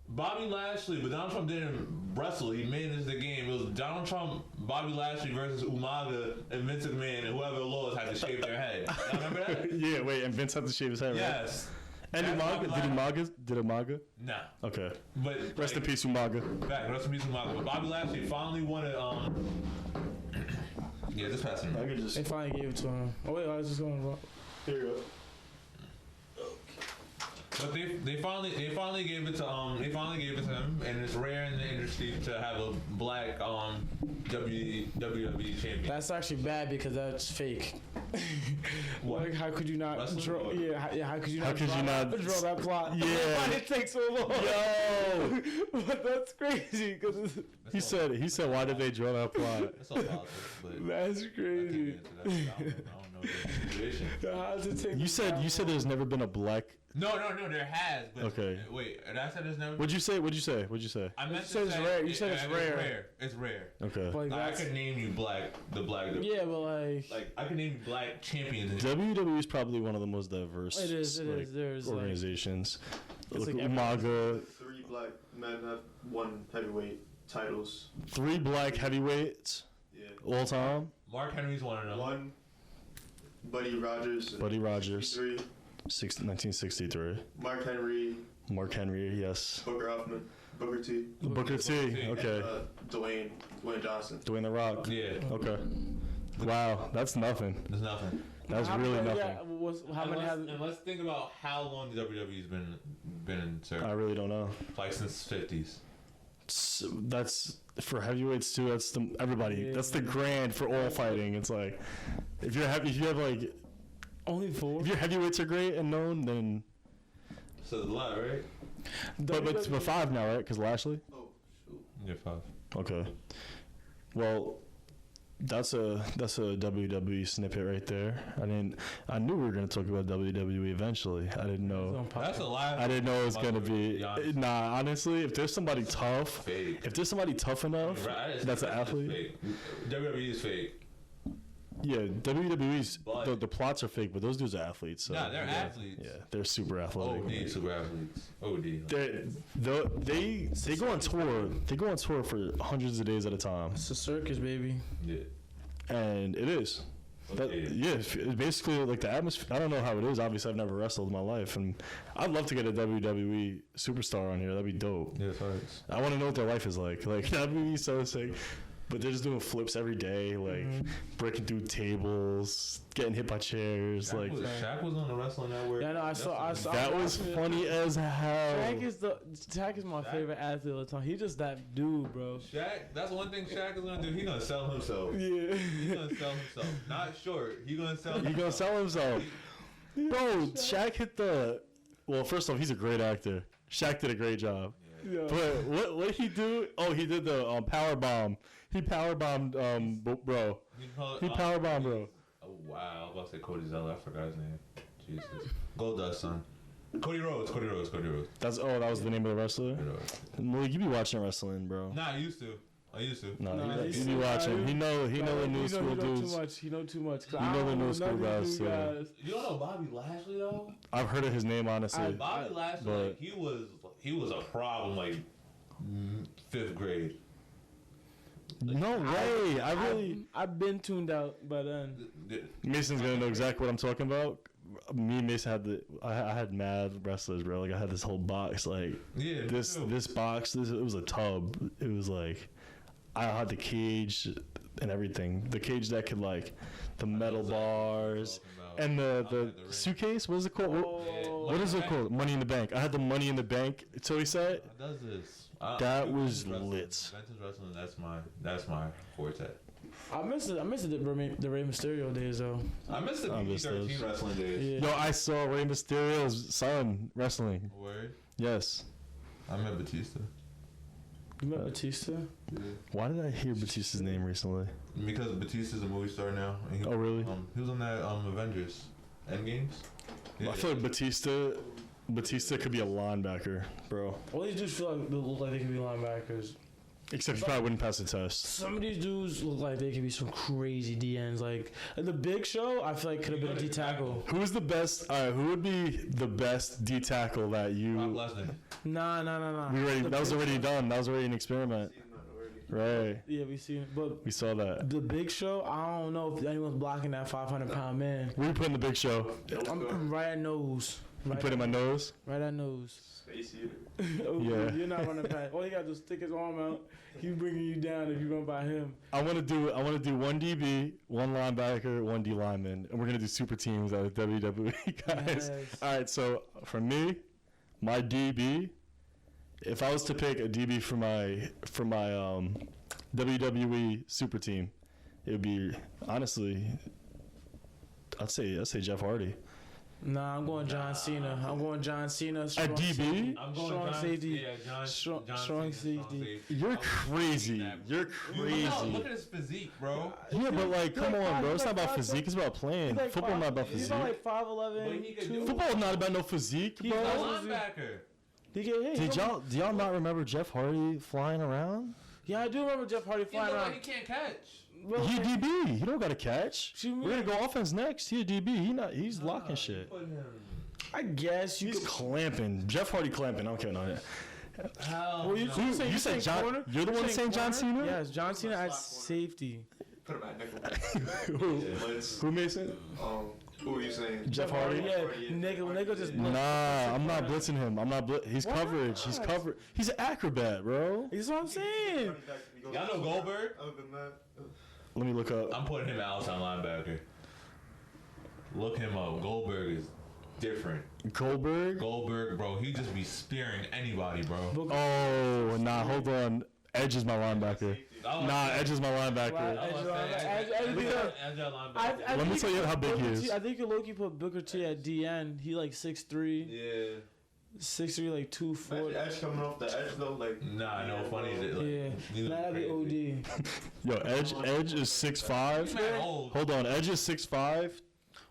Bobby Lashley, but Donald Trump didn't wrestle. He managed the game. It was Donald Trump, Bobby Lashley versus Umaga and Vince McMahon, and whoever lost had to shave their head. You remember that? Yeah, wait, and Vince had to shave his head, right? Yes. And Umaga? Did Umaga? Nah. Okay. But rest in peace, Umaga. Rest in peace, Umaga. But Bobby Lashley finally won it. Yeah, just pass him. They finally gave it to him. Oh wait, I was just going. Here you go. But they finally gave it to him, and it's rare in the industry to have a black WWE champion. That's actually bad because that's fake. Like, how could you not draw? Yeah, how could you not draw that plot? Yeah, why did it take so long? Yo, but that's crazy because he said, why did they draw that plot? That's all politics, but that's crazy. I don't know the situation. How does it take? You said there's never been a black. No, there has. But okay. Wait, I said there's never. What'd you say? I meant to say it's rare. You said it's rare. It's rare. Okay. Like I could name you the black. Yeah, but like I can name you black champions. WWE is probably one of the most diverse. It is. There's organizations. Like Umaga. 3 black men have won heavyweight titles. 3 black heavyweights. Yeah. All time. Mark Henry's one of them. One. Buddy Rogers. 1963. Mark Henry, yes. Booker Hoffman, Booker T. Booker T, okay. And, Dwayne Johnson. Dwayne The Rock. Yeah. Okay. Wow, that's nothing. There's nothing. That's really nothing. And let's think about how long the WWE's been in service. I really don't know. Like since the 50s. That's for heavyweights too. That's the everybody. Yeah. That's the grand for all fighting. It's like if you have like only 4. if your heavyweights are great and known, then So there's a lot, right? but 5 now, right? Because Lashley. Oh, shoot. Yeah, 5. Okay. Well, that's a WWE snippet right there. I knew we were gonna talk about WWE eventually. I didn't know. That's a lot. I didn't know it was gonna be. Nah, honestly, if there's somebody tough, Fake. if there's somebody tough enough, Right, that's an athlete. Fake. WWE is fake. Yeah, WWE's But- the plots are fake, but those dudes are athletes. So Nah, they're yeah, athletes. Yeah, they're super athletic. OD super athletes. OD. They go on tour. They go on tour for hundreds of days at a time, It's a circus, baby. Yeah. and it is. That, Okay. yeah, it's basically like the atmosphere. I don't know how it is. Obviously, I've never wrestled in my life, and I'd love to get a WWE superstar on here. That'd be dope. Yeah, facts. I want to know what their life is like. Like that'd be so sick. But they're just doing flips every day, like breaking through tables, getting hit by chairs. Shaq was on the Wrestling Network. Yeah, no, I saw. That was funny as hell. Shaq is my favorite athlete of the time. He's just that dude, bro. Shaq, that's one thing Shaq is gonna do. He's gonna sell himself. Yeah. He's gonna sell himself. Not short. He's gonna sell He himself. gonna sell himself, bro. Shaq hit the. Well, first off, he's a great actor. Shaq did a great job. Yeah. But what did he do? Oh, he did the power bomb. He power bombed bro. He power bombed bro. Oh wow, I was about to say Cody Zeller. I forgot his name. Jesus. Goldust, son. Cody Rhodes. That was the name of the wrestler. Cody Rhodes. Malik, you be watching wrestling, bro. Nah, I used to. No, Nah, you he's- be watching. He know the new school He know dudes. too much. He know too much. You know the new school guys, too. You don't know Bobby Lashley though? I've heard of his name honestly. Bobby Lashley, but- like, he was a problem like 5th grade. No way. I've been tuned out by then. Mason's gonna know exactly what I'm talking about. Me and Mason I had mad wrestlers, bro. Like I had this whole box. Like Yeah, this box. It was a tub. It was like I had the cage and everything. The cage that could like the metal bars and the suitcase. What is it called? What is it called? Money in the Bank. I had the Money in the Bank toy set. Does this? That was wrestling. lit. Vintage wrestling. That's my forte. I miss the Rey Mysterio days though. I miss the I miss PG-13 those. wrestling days. Yeah. Yo, I saw Rey Mysterio's son wrestling. Word. Yes. I met Batista. You met Batista? Yeah. Why did I hear Batista's name recently? Because Batista's a movie star now. And Oh, really? He was on that Avengers Endgames. I feel like Batista could be a linebacker, bro. All these dudes feel like they look like they could be linebackers. Except he probably wouldn't pass the test. Some of these dudes look like they could be some crazy DNs. Like the Big Show, I feel like could have been a D tackle. Who's the best? Who would be the best D tackle that Brock you? Lesnar. Nah. That was already done. That was already an experiment, right? Yeah, we seen it, but We saw that. the Big Show, I don't know if anyone's blocking that 500-pound man. We put in the Big Show. I'm right at nose. You put it in my nose. Right at nose. Space Eater. Oh, Yeah. You're not running past. All you got to do is stick his arm out. He's bringing you down if you run by him. I want to do one DB, one linebacker, one D lineman, and we're gonna do super teams out of WWE guys. Yes. All right. So for me, my DB, if I was to pick a DB for my WWE super team, it would be honestly, I'd say Jeff Hardy. Nah, I'm going John Cena. I'm going John Cena. At DB? I'm going Strong John, safety. Yeah, John, Strong John Cena, safety. You're crazy. You're crazy. Look at his physique, bro. Yeah, but like, come on, bro. It's not about He's physique. It's about playing. like Football not about He's physique. not like But 5'11", he can 2. do it. Football not about no physique, He's a bro. linebacker. He get hit. Do y'all not remember Jeff Hardy flying around? Yeah, I do remember Jeff Hardy He flying look around. like he can't catch. Well, He a DB. He don't got to catch. What you We're gonna mean? go offense next. He a DB. He's locking shit. I guess you He's could. clamping. Jeff Hardy clamping. I don't care no. Hell Well, you no. saying You said John. corner? You're the one saying John corner? Cena. Yes, John Cena at Slot corner. safety. Put him at nickel. Who? Who Mason? Who are you saying? Jeff Hardy. Yeah, nigga just. Nah, I'm not blitzing him. I'm not. He's Why coverage. He's not? covered. He's an acrobat, bro. That's what I'm saying. Y'all know Goldberg? Other than that, Let me look up. I'm putting him outside linebacker. Look him up. Goldberg is different. Goldberg, bro, he just be spearing anybody, bro. Oh, nah, hold on. Edge is my linebacker. Edge is my linebacker. Let me tell you how big he is. I think you low-key put Booker T at DN. He like 6'3". Yeah. 6'3", like 240. Edge coming off the edge though, like. Nah, no funny shit. Yeah, that'd be OD. Yo, Edge is 6'5". Hold on, Edge is 6'5",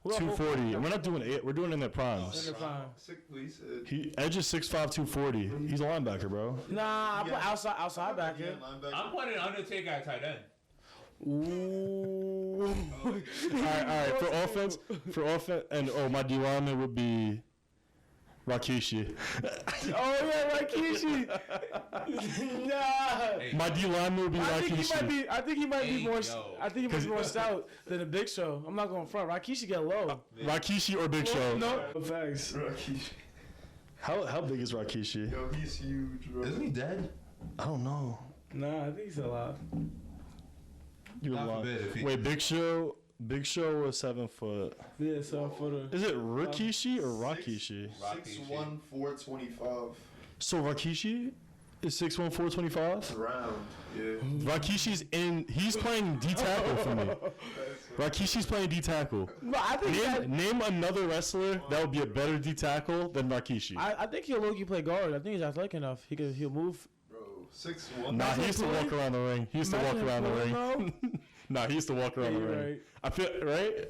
240. And we're not doing it. We're doing it in their primes. Edge is 6'5", 240. He's a linebacker, bro. Nah, I put outside back here. I'm putting Undertaker at tight end. Ooh. All right. For offense, and my D lineman would be Rikishi. Oh yeah, Rikishi. Nah. My D lineman would be Rikishi. I think he might be more. I think he might be more stout than the Big Show. I'm not going front. Rikishi get low. Rikishi or Big Show? No. Facts. Rikishi. How big is Rikishi? Yo, he's huge, bro. Isn't he dead? I don't know. Nah, I think he's alive. You're lying. Wait, Big Show was 7 foot. Yeah, 7 footer. Is it Rikishi or Rakishi? 6'1", 425. So Rikishi is 6'1", 425? Round, yeah. Rakishi's he's playing D tackle for me. Rakishi's playing D tackle. No, I think name another wrestler that would be a better D tackle than Rikishi. I think he'll low-key play guard. I think he's athletic enough. He'll move. 6'1". Nah, he used to walk around the ring. He used to walk around the ring. Nah, he used to walk around the ring. Right. I feel right.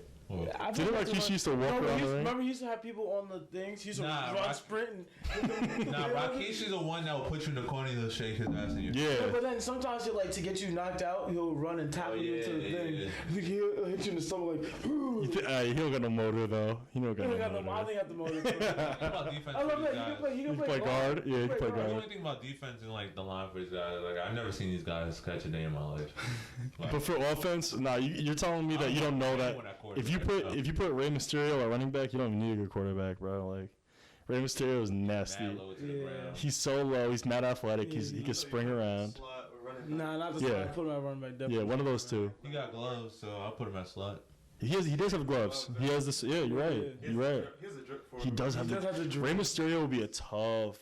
Didn't Rikishi used to walk around the ring? Remember, he used to have people on the things. He used to run sprinting. Rakishi's the one that will put you in the corner and he'll shake his ass in you. Yeah. But then sometimes he'll to get you knocked out, he'll run and tap you into the thing. Yeah. He'll hit you in the stomach like. He don't got no motor though. He don't got no motor. I think got the motor. About defense, I love that. He can play guard. Yeah, he can play guard. The only thing about defense and like the line for these guys, like I've never seen these guys catch a day in my life. But for offense, you're telling me that you don't know that if you put Rey Mysterio at running back, you don't even need a good quarterback, bro. Like Rey Mysterio is nasty. He's so low. He's mad athletic. He can spring around. Nah, not the slot. Put him at running back. Definitely. Yeah, one of those two. He got gloves, so I'll put him at slot. He does have gloves. He has this. Yeah, you're right. You're right. He does have the drip. Rey Mysterio will be a tough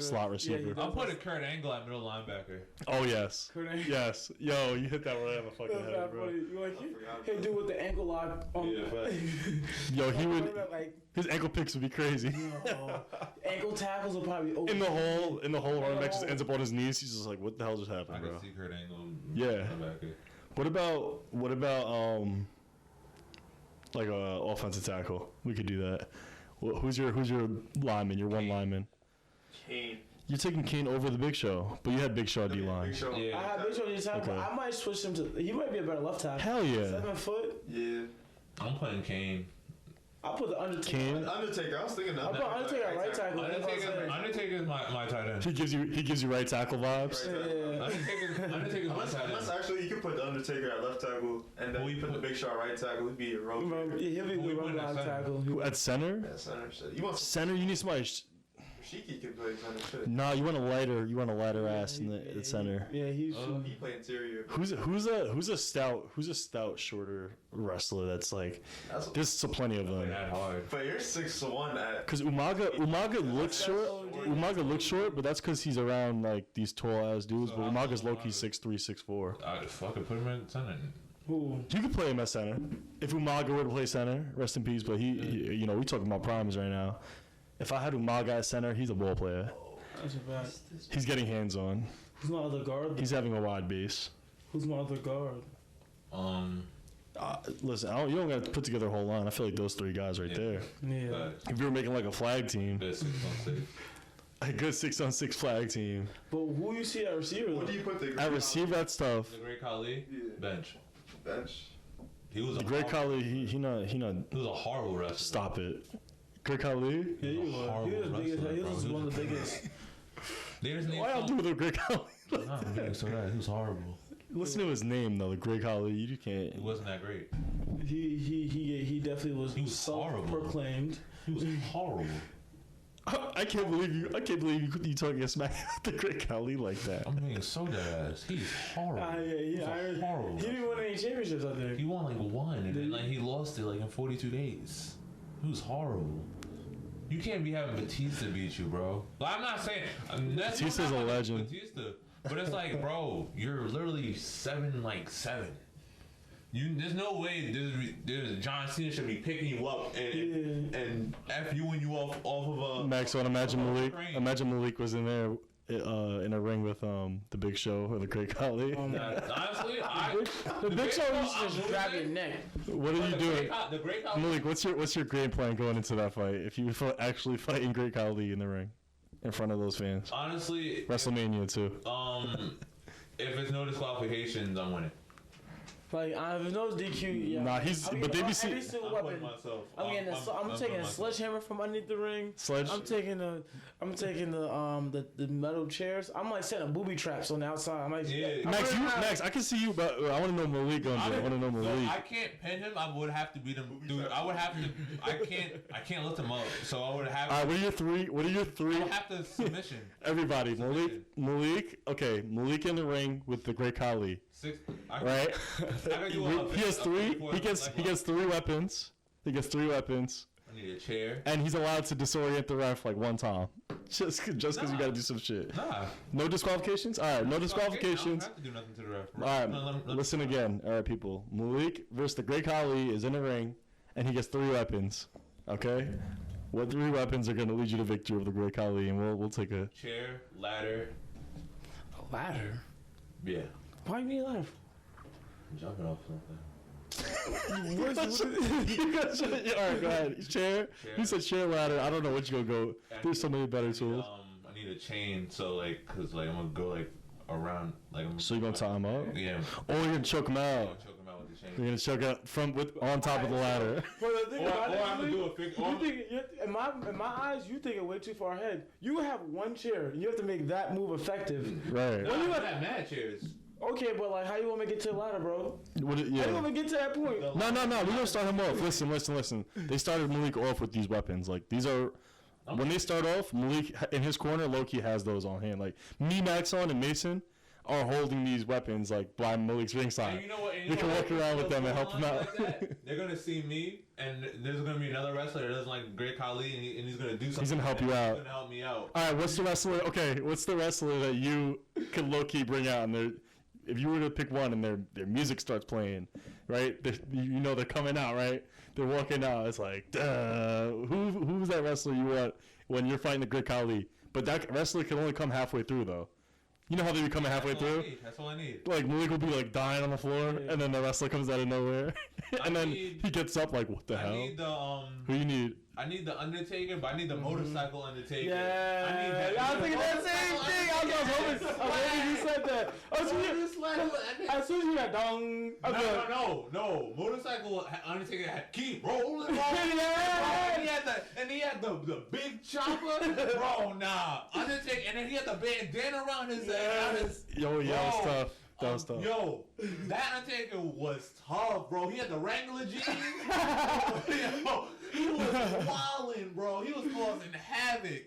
slot receiver. I'm putting Kurt Angle at middle linebacker. Oh yes. Yes. Yo, you hit that right on the fucking head, bro. You like hey, dude with the ankle lock on. Yo, he would. His ankle picks would be crazy. Ankle tackles will probably be in the hole. Running back just ends up on his knees. He's just like, what the hell just happened, bro? I can see Kurt Angle. Yeah. What about like a offensive tackle? We could do that. Who's your lineman? Your one lineman. Kane. You're taking Kane over the Big Show, but you had Big Show D line. Yeah. I have Big Show D tackle. Okay. I might switch him to. He might be a better left tackle. Hell yeah. 7 foot. Yeah. I'm putting Kane. I'll put the Undertaker. Kane? Undertaker. I was thinking that. I'll put Undertaker at right tackle. Undertaker is my tight end. He gives you right tackle vibes. Undertaker's my tight end. Actually, you could put the Undertaker at left tackle, and then we put the Big Show at right tackle. It'd be a road. Yeah, he'll be the run left tackle. At center? Yeah, center. You want center? You need somebody. Shiki can play center. Nah, you want a lighter ass in the center. Yeah, he play interior. Who's a stout shorter wrestler that's like there's plenty of them. But you're 6'1" at because Umaga looks short. Umaga looks short, but that's because he's around like these tall ass dudes. But Umaga's low key 6'3", 6'4". I just fucking put him in center. Who? You could play him at center if Umaga were to play center. Rest in peace. But he we talking about primes right now. If I had Umaga at center, he's a ball player. That's a fact. He's getting hands on. Who's my other guard? He's having a wide base. Who's my other guard? Listen, you don't got to put together a whole line. I feel like those three guys right there. Yeah. If you were making like a flag team, a good 6-on-6 flag team. But who you see at receiver? What do you put at receiver? That stuff. The Great Khali, bench. He was the Great Khali. He was a horrible wrestler. Stop it. Great Khali? Yeah, he was one of the biggest. Why y'all do the Great Khali? He was horrible. Listen to his name though, the Great Khali. You can't. He wasn't that great. He definitely was. He was horrible. Proclaimed. He was horrible. I can't believe you talking smack the Great Khali like that. I'm being so dead ass. He's horrible. Horrible. He didn't win any championships out there. He won like one, and then like he lost it like in 42 days. He was horrible. You can't be having Batista beat you, bro. Like, I'm not saying Batista's a legend. Batista, but it's like, bro, you're literally 7'7". There's no way there's John Cena should be picking you up and F-ing you off of a Maxon, imagine Malik was in there in a ring with the Big Show or the Great Khali. Honestly, the Big Show used to just grab your neck. What are you doing? The Great Khali. Malik, what's your game plan going into that fight? If you actually fighting Great Khali in the ring in front of those fans? Honestly, WrestleMania too. If it's no disqualifications, I'm winning. Like, if there's no DQ, yeah. Nah, but they be seeing. I'm taking a sledgehammer from underneath the ring. Sledge. I'm taking the metal chairs. I'm like setting booby traps on the outside. I'm like, Max, I can see you, but I want to know Malik on there. I want to know Malik. So I can't pin him. I would have to beat him. Dude, I would have to. I can't lift him up. So I would have. All right, what are your three? I would have to submission. Everybody, Malik. Okay, Malik in the ring with the Great Khali. Right? He has three. He gets 3 weapons. He gets 3 weapons. I need a chair. And he's allowed to disorient the ref like one time. Just because you gotta do some shit. Nah. No disqualifications? Alright, no disqualifications. I don't have to do nothing to the ref. Alright, listen again. Alright, people. Malik versus the Great Khali is in the ring, and he gets 3 weapons. Okay? What 3 weapons are gonna lead you to victory over the Great Khali? And we'll take a chair, ladder. A ladder? Yeah. Why you need a ladder? I'm jumping off something. Alright, go ahead. Chair. You said chair, ladder. I don't know what you're gonna go. There's so many better tools. I need a chain, so cause I'm gonna go around So you're gonna tie him up? Yeah. Or you're gonna choke him out. I'm gonna choke him out with the chain. You're gonna choke out on top of the ladder. But the thing or I'm gonna do a figure. In my eyes, you think it way too far ahead. You have one chair. You have to make that move effective. Right. When you have mad chairs. Okay, but like, how you want me to get to the ladder, bro? Yeah. How you want me to get to that point? No. We're gonna start him off. Listen. They started Malik off with these weapons. Like these are. When they start off, Malik in his corner, Loki has those on hand. Like me, Maxon, and Mason are holding these weapons like by Malik's ringside. And you know what? We can walk around with them and help him out. They're gonna see me, and there's gonna be another wrestler that doesn't like Great Khali, and he's gonna do something. He's gonna help you out. He's gonna help me out. All right, what's the wrestler? Okay, what's the wrestler that you could low key bring out? And if you were to pick one, and their music starts playing, right? They're coming out, right? They're walking out. It's like, who's that wrestler you want when you're fighting the Great Khali? But that wrestler can only come halfway through, though. You know how they be coming halfway through? That's all I need. Like Malik will be like dying on the floor, and then the wrestler comes out of nowhere, and then he gets up like, what the hell? I need the Who you need? I need the Undertaker, but I need the motorcycle Undertaker. Yeah, I need that. I was thinking that same thing. I was hoping you said that. As soon as you got dong. No. Motorcycle Undertaker had keep rolling. And he had the big chopper. Bro, nah. Undertaker, and then he had the bandana around his head. Yo, that was tough. That was tough. Yo, that Undertaker was tough, bro. He had the Wrangler jeans. He was wilding, bro. He was causing havoc.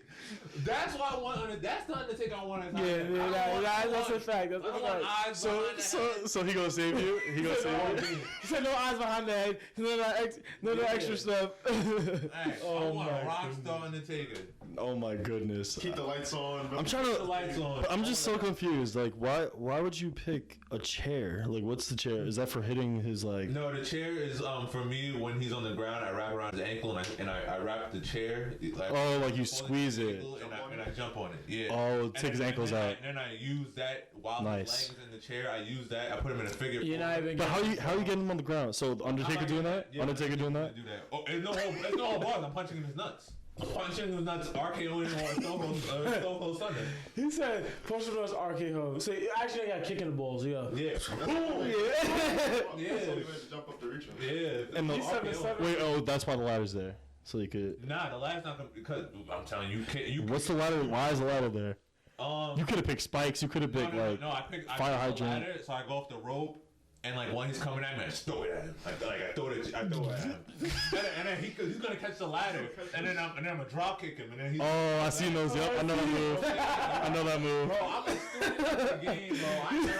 That's why I want. That's the Undertaker I want. That's a fact. That's a fact. So he gonna save you. He gonna save you. He said no eyes behind the head. No extra stuff. Hey, I want a rock star Undertaker. Oh my goodness. Keep the lights on. Bro. I'm trying to. Keep the lights on. I'm just so confused. Like, why would you pick a chair? Like, what's the chair? Is that for hitting his like? No, the chair is for me when he's on the ground. I wrap around his ankle and I wrap the chair. Like you squeeze it. And I jump on it. Yeah. Oh, take his ankles out. And then I use that while his legs in the chair. I use that. I put him in a figure. You're not even. But how you getting him on the ground? So Undertaker doing that? Yeah, Undertaker doing that? Do that. Oh, it's no whole bars. I'm punching in his nuts. I'm punching in his nuts. RKO him on Stone Cold Sunday. He said, "Push him to RKO." So actually, I got kicking the balls. Yeah. Yeah. Jump up to reach him. Yeah. And wait, that's why the ladder's there. So you could. Nah, the ladder's not gonna, because I'm telling you, What's the ladder? Why is the ladder there? You could have picked spikes. You could have picked I picked fire hydrant. The ladder, so I go off the rope, and like when he's coming at me, I just throw it at him. I throw it at him, and then he's gonna catch the ladder, and then I'm gonna drop kick him, and then he's. Oh, I seen those. Yep, I know that move. I know that move. Bro, I'm the game, bro. I know.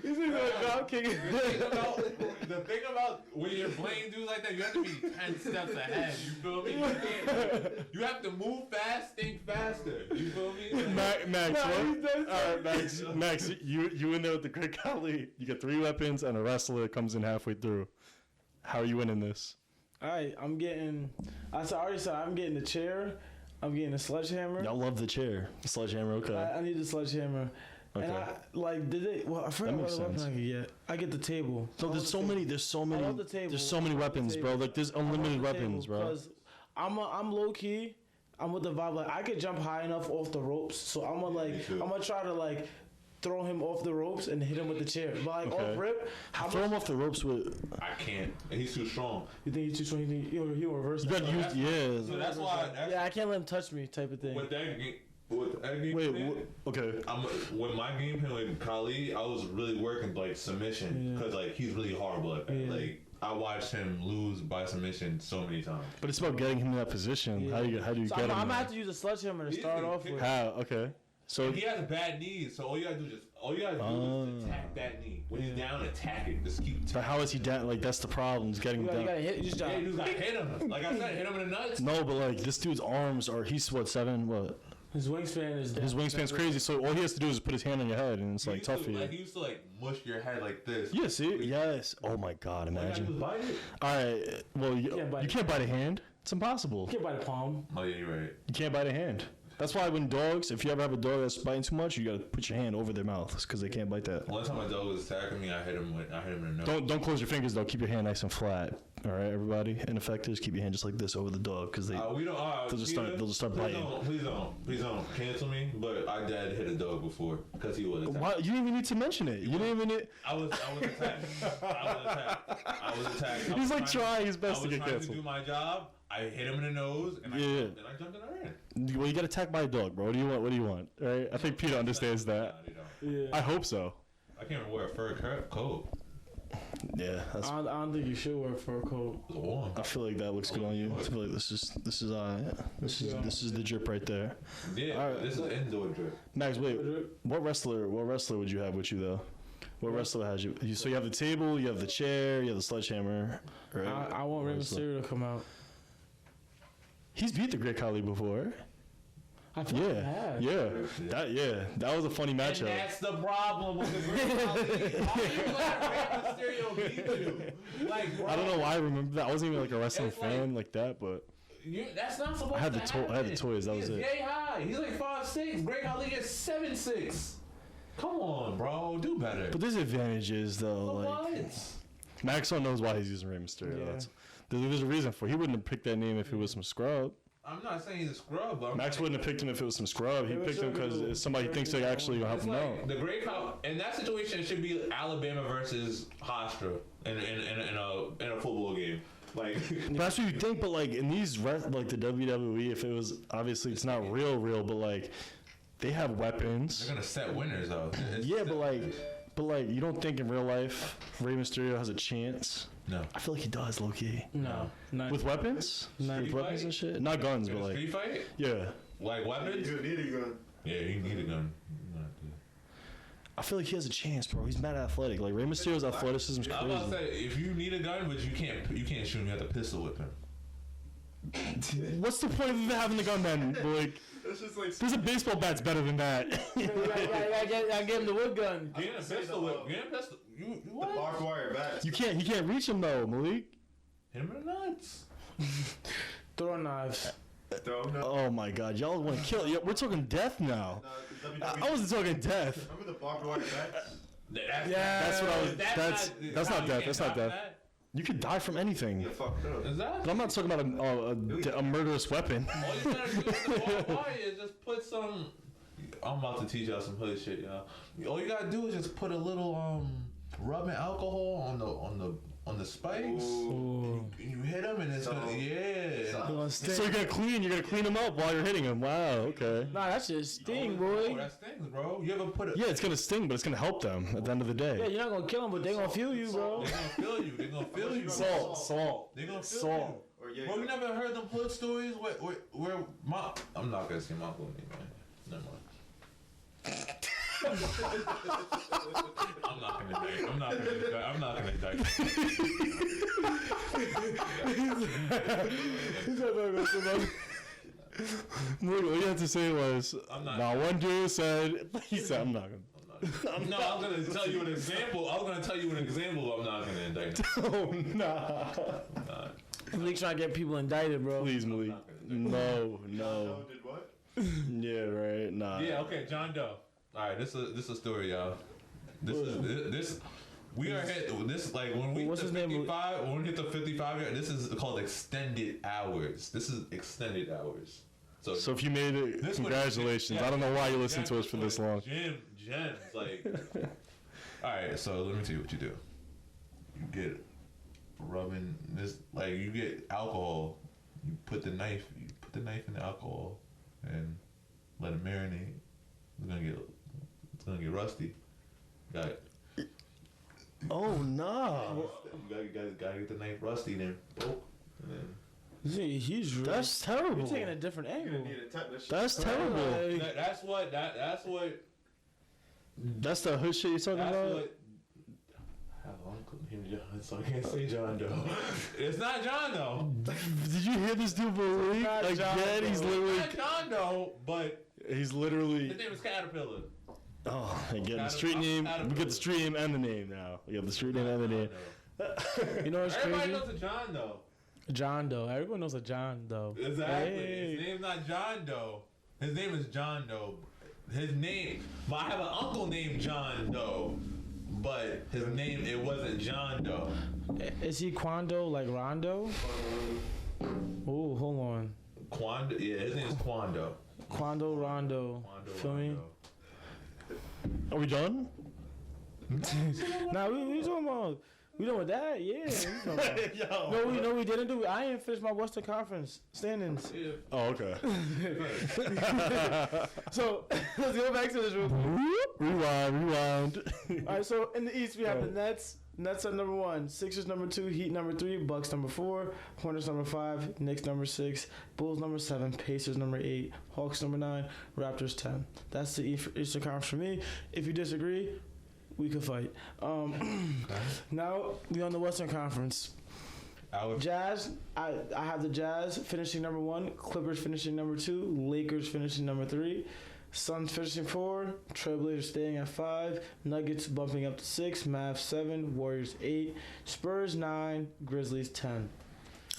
He's gonna drop kick. The thing about when you're playing dudes like that, you have to be 10 steps ahead. You feel me? You have to move fast, think faster. You feel me? Max, what? Max, you in there with the Great Khali. You get 3 weapons and a wrestler that comes in halfway through. How are you winning this? All right, I'm getting the chair. I'm getting a sledgehammer. Y'all love the chair. Sledgehammer, okay. I need the sledgehammer. Okay. And I forgot what weapon I could get. I get the table. So there's so many weapons, bro. Like there's unlimited weapons, bro. Because I'm low key. I'm with the vibe. Like I could jump high enough off the ropes, so I'm gonna try to like throw him off the ropes and hit him with the chair. But like off rip, throw him off the ropes with. I can't. He's too strong. You think he's too strong? You think he'll reverse? You gotta use So that's why. I can't let him touch me, type of thing. With that game. Okay. With my game plan with Khali, I was really working like submission because like he's really horrible at that. Yeah. Like I watched him lose by submission so many times. But it's about getting him in that position. Yeah. How do you get So him? I'm gonna have to use a sledgehammer to start off with. How? Okay. So he has bad knees, so all you gotta do is attack that knee. When he's down, attack it. Just keep. But how is he down? Like that's the problem. Is getting him down. You gotta hit. You just Yeah, you gotta hit him. Like I said, hit him in the nuts. No, but like this dude's arms are. He's what 7? What? His wingspan is. His wingspan's crazy. So all he has to do is put his hand on your head, and it's like tough for you. He used to like mush your head like this. Yeah. See. Yes. Oh my God. Imagine. Bite it. All right. Well, you can't bite a hand. It's impossible. You can't bite a palm. Oh yeah, you're right. You can't bite a hand. That's why when dogs, if you ever have a dog that's biting too much, you gotta put your hand over their mouth because they can't bite that. One time my dog was attacking me, I hit him in the nose. Don't close your fingers though. Keep your hand nice and flat. All right, everybody. And effectors, keep your hand just like this over the dog because they'll just start biting. Please don't cancel me. But I did hit a dog before because he was attacked. Why? You didn't even need to mention it. You didn't even. I was attacked. I was attacked. He's like trying his best to get I was trying canceled. to do my job. I hit him in the nose and I jumped and I ran. Well, you got attacked by a dog, bro. What do you want? What do you want? All right. I think Peter understands that. Yeah. I hope so. I can't even wear a fur coat. Yeah. I don't think you should wear a fur coat. It was warm. I feel like that looks good on you. I feel like this is the drip right there. Yeah. All right. This is indoor drip. Max, wait. What wrestler would you have with you though? What wrestler has you? So you have the table, you have the chair, you have the sledgehammer. Right? I want Rey Mysterio to come out. He's beat the Great Khali before. I feel like I have. That was a funny matchup. And that's the problem with the Great Khali. Mysterio beat you. Like, bro, I don't know why I remember that. I wasn't even like a wrestling fan like that, but that's not supposed I had to happen. I had the toys. That was it. He's yay high. He's like 5'6". Great Khali gets 7'6". Come on, bro. Do better. But there's advantages though. But Like what? Maxon knows why he's using Rey Mysterio. Yeah. There's a reason for it. He wouldn't have picked that name if it was some scrub. I'm not saying he's a scrub, but Max wouldn't have picked him if it was some scrub. He picked him because it's somebody who thinks they actually gonna help him out. The Great Khali in that situation it should be Alabama versus Hofstra in a football game. Like That's what you think, but like in these like the WWE, if it was obviously it's not real, but like they have weapons. they're gonna set winners though. Yeah, but like you don't think in real life Rey Mysterio has a chance? No. I feel like he does, low key. No. Not With weapons? With weapons and shit? Not guns, but like street fight? yeah. Like weapons? You need a gun. Yeah, you need a gun. I feel like he has a chance, bro. He's mad athletic. Like Rey Mysterio's athleticism is I'm about to crazy. say if you need a gun, but you can't shoot him, you have to pistol whip him. What's the point of having the gun then? Like, It's just like there's a baseball bat's better than that. I get him the wood gun. Get a pistol whip. Get a pistol. You the what? barbed wire bats. You can't reach him though, Malik. Hit him in the nuts. Throw knives. Oh my God, y'all want to kill? We're talking death now. I wasn't talking death. Remember the barbed wire bats? That's what I was. That's not death. That's not death. That. You could die from anything. Get fucked up. Is that? But I'm not talking about a murderous weapon. All you gotta do with the barbed wire is just put some. I'm about to teach y'all some hood shit, y'all. All you gotta do is just put a little rubbing alcohol on the spikes. Ooh. And you hit them and it's gonna So you're gonna clean them up while you're hitting them. Wow. Okay. Nah, that shit sting, bro. boy. That stings, bro. You ever put a Yeah, it's gonna sting, but it's gonna help them at the end of the Yeah, day. you're not gonna kill them, but they gonna feel you, bro. They're gonna feel you. They're gonna feel you. Salt. They're gonna feel Salt. Or you. Bro, you never heard them hood stories where I'm not gonna say my hood name, man. Never mind. I'm not gonna indict. What you had to say was, now one dude said, he said, I'm not gonna. I'm gonna tell you an example. I was gonna tell you an example. I'm not gonna indict. Oh, nah. Malik trying to get people indicted, bro. Please, Malik. No. Did what? Yeah, right. Nah. Yeah. Okay. John Doe. All right. This is a story, y'all. This. We are hit. This like when we hit the 55. When we hit the 55 yard. This is called extended hours. This is extended hours. So if you made it, congratulations. I don't know why you listened to us for this long. Gems, like. All right, so let me tell you what you do. You get rubbing this, like you get alcohol. You put the knife in the alcohol, and let it marinate. It's gonna get rusty. Got it. Oh no! You gotta get the knife rusty then. Oh, and then. That's terrible. You're taking a different angle. That's terrible. That's what. That's the hood shit you're talking about? So I can't say John Doe. It's not John Doe. Did you hear this dude believe? Again, he's literally. It's not John Doe, but. He's literally. His name is Caterpillar. Oh, again, the street name. We get the street name and the name now. We have the street name and the name. You know what's Everybody crazy? knows a John Doe. John Doe. Everyone knows a John Doe. Exactly. Hey. His name's not John Doe. His name is John Doe. His name. But I have an uncle named John Doe. But his name, it wasn't John Doe. Is he Quando like Rondo? Oh, hold on. Quando? Yeah, his name is Quando. Quando Rondo. Feel me? Are we done? Nah, we talking about. We done with that? Yeah. No, we didn't do it. I ain't finished my Western Conference standings. Yeah. Oh, okay. So let's go back to this real quick. Rewind. All right, so in the East we have the Nets. Nets are number 1, Sixers number 2, Heat number 3, Bucks number 4, Hornets number 5, Knicks number 6, Bulls number 7, Pacers number 8, Hawks number 9, Raptors 10. That's the Eastern Conference for me. If you disagree, we could fight. Now we on the Western Conference. Jazz. I have the Jazz finishing number 1, Clippers finishing number 2, Lakers finishing number 3, Suns finishing 4, Trailblazers staying at 5, Nuggets bumping up to 6, Mavs 7, Warriors 8, Spurs 9, Grizzlies 10.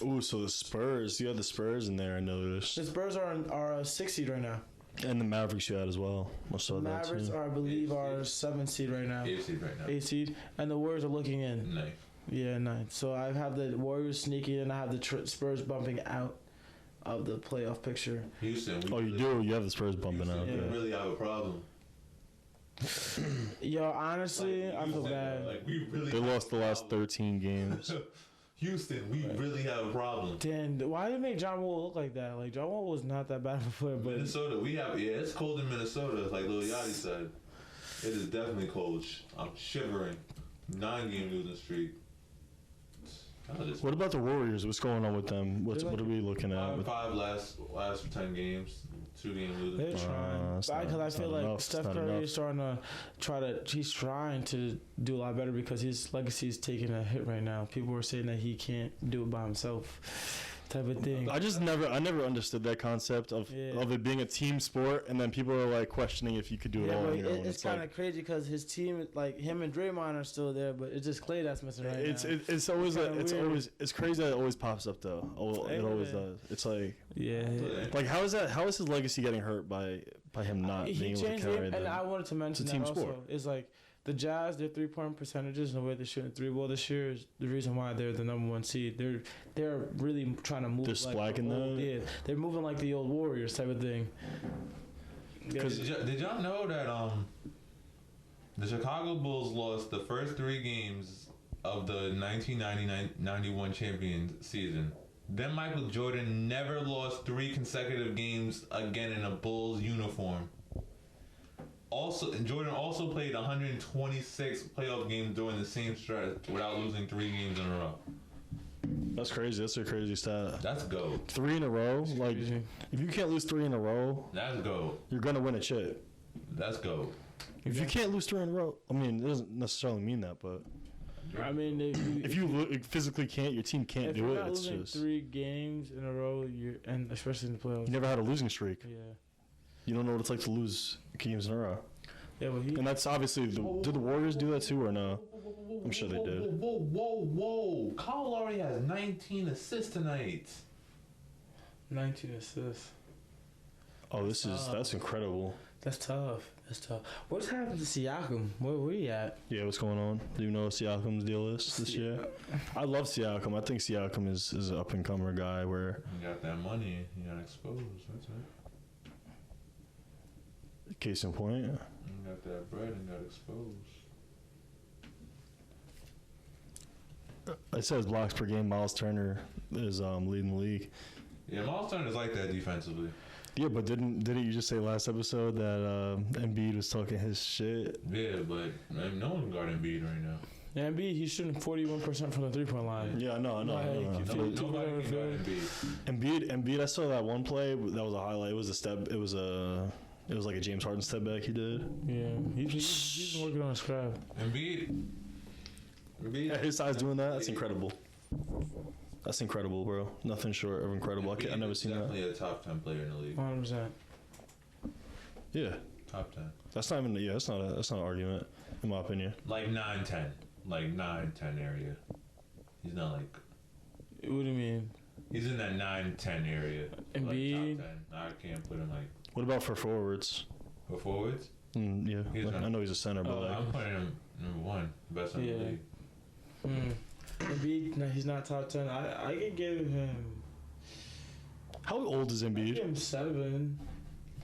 Ooh, so the Spurs. You have the Spurs in there, I noticed. The Spurs are a 6 seed right now. And the Mavericks you had as well. The Mavericks are, I believe, are 7 seed right now. 8 seed right now. 8 seed. And the Warriors are looking in. 9. Yeah, 9. So I have the Warriors sneaking in. I have the Spurs bumping out of the playoff picture. Houston. You do? You have the Spurs bumping out. We really have a problem. Yo, honestly, I feel bad. They lost the last 13 games. Houston, we really have a problem. Dan, why did they make John Wall look like that? Like, John Wall was not that bad of a player, but Minnesota, it's cold in Minnesota, like Lil Yachty said. It is definitely cold. I'm shivering. 9-game losing streak. What about the Warriors? What's going on with them? What are we looking at? 5 last 10 games. 2-game losing. they're trying. Because I feel like Steph Curry is starting to he's trying to do a lot better because his legacy is taking a hit right now. People were saying that he can't do it by himself. Type of thing. I never understood that concept of it being a team sport, and then people are like questioning if you could do it all on your own. It's kind of crazy because his team, like him and Draymond, are still there, but it's just Klay that's missing right now. It's crazy that it always pops up though. It always does. It's like like how is his legacy getting hurt by him not being able to carry and I wanted to mention that team also. sport. It's like the Jazz, their 3-point percentages and the way they're shooting 3 ball this year is the reason why they're the number 1 seed. They're really trying to move. They're splacking them. Yeah, they're moving like the old Warriors type of thing. Did y'all know that the Chicago Bulls lost the first 3 games of the 1990-91 champion season? Then Michael Jordan never lost 3 consecutive games again in a Bulls uniform. Jordan also played 126 playoff games during the same stretch without losing 3 games in a row. That's crazy. That's a crazy stat. That's GOAT. 3 in a row. Like, crazy. if you can't lose 3 in a row, That's GOAT. you're gonna win a chip. That's GOAT. If you can't lose 3 in a row, I mean, it doesn't necessarily mean that, but I mean, if you physically can't, your team can't if do you're it. not It's losing just 3 games in a row, and especially in the playoffs. you never had a losing streak. Yeah. You don't know what it's like to lose games in a row. Yeah, but And that's obviously did the Warriors do that too or no? I'm sure they did. Whoa. Kyle Lowry has 19 assists tonight. 19 assists. Oh, that's incredible. That's tough. What's happened to Siakam? Where he at? Yeah, what's going on? Do you know what Siakam's deal is this year? I love Siakam. I think Siakam is an up and comer guy where You got that money, you got exposed. That's it. case in point. You got that bread and got exposed. It says blocks per game. Miles Turner is leading the league. Yeah, Miles Turner's like that defensively. Yeah, but didn't you just say last episode that Embiid was talking his shit? Yeah, but no one guard Embiid right now. Yeah, Embiid, he's shooting 41% from the 3-point line. Yeah, I know. Nobody can guard Embiid. Embiid, I saw that one play. That was a highlight. It was a step. It was like a James Harden step back he did. Yeah, he's been working on his craft. Embiid. At his size doing that, that's incredible. That's incredible, bro. Nothing short of incredible. I never seen that. Definitely a top 10 player in the league. 100%. Yeah, Top 10. that's not even. Yeah, that's not an argument, in my opinion. Like 9-10. Like 9-10 area. He's not like. What do you mean? He's in that 9-10 area. Embiid. Like top 10. I can't put him like. What about for forwards? For forwards? Yeah, He's I know he's a center, but like, I'm putting him number 1. Best in the league. Embiid, no, he's not top 10. I could give him. how old is I Embiid? give him 7.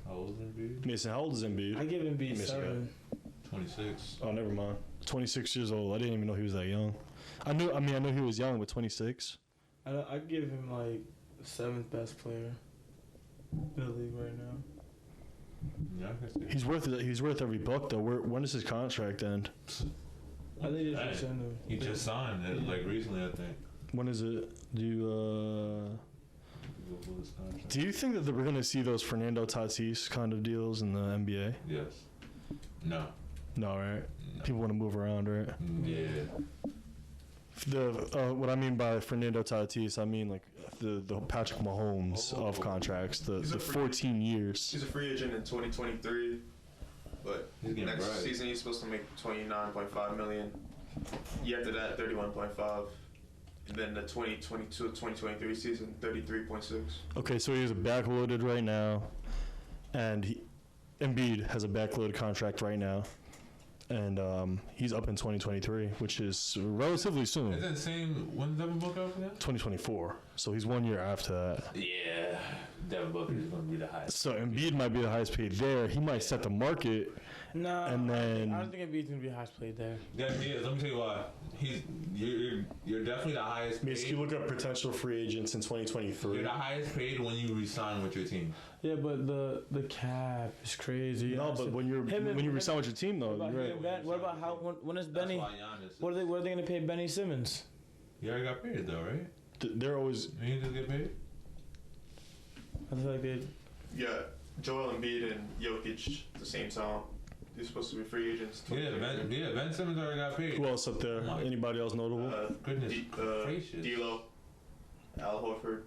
How old is Embiid? Mason, how old is Embiid? I give Embiid Mason 7. 26. Oh, never mind. 26 years old. I didn't even know he was that young. I knew he was young, but 26. I give him like the 7th best player in the league right now. Yeah, I can see. He's worth every buck though. When does his contract end? I think they Hey, should send him. He just signed it like recently, I think. When is it? Do you think that we're gonna see those Fernando Tatis kind of deals in the NBA? Yes. No. No, right? No. People want to move around, right? Yeah. What I mean by Fernando Tatis, I mean like the Patrick Mahomes of contracts, the 14 years. He's a free agent in 2023, but next season he's supposed to make 29.5 million. Year after that, 31.5. And then the 2022-2023 season, 33.6. Okay, so he's backloaded right now, and Embiid has a backloaded contract right now, and he's up in 2023, which is relatively soon. Is that the same? When's Devin Booker up for that? 2024. So he's 1 year after that. Yeah. Devin Booker is going to be the highest. So Embiid might be the highest paid there. He might set the market. No, And then- I don't think Embiid's gonna be highest played there. Yeah, he is. Let me tell you why. You're definitely the highest paid. You look at potential free agents in 2023. You're the highest paid when you resign with your team. Yeah, but the cap is crazy. No, but when you resign with your team, though, you're right. What about how? When is Benny? That's why Giannis. What are they gonna pay Benny Simmons? You already got paid though, right? They're always. You just get paid. I feel like they. Yeah, Joel Embiid and Jokic at the same time. They're supposed to be free agents. Ben Simmons already got paid. Who else up there? Anybody else notable? Goodness gracious. D'Lo, Al Horford.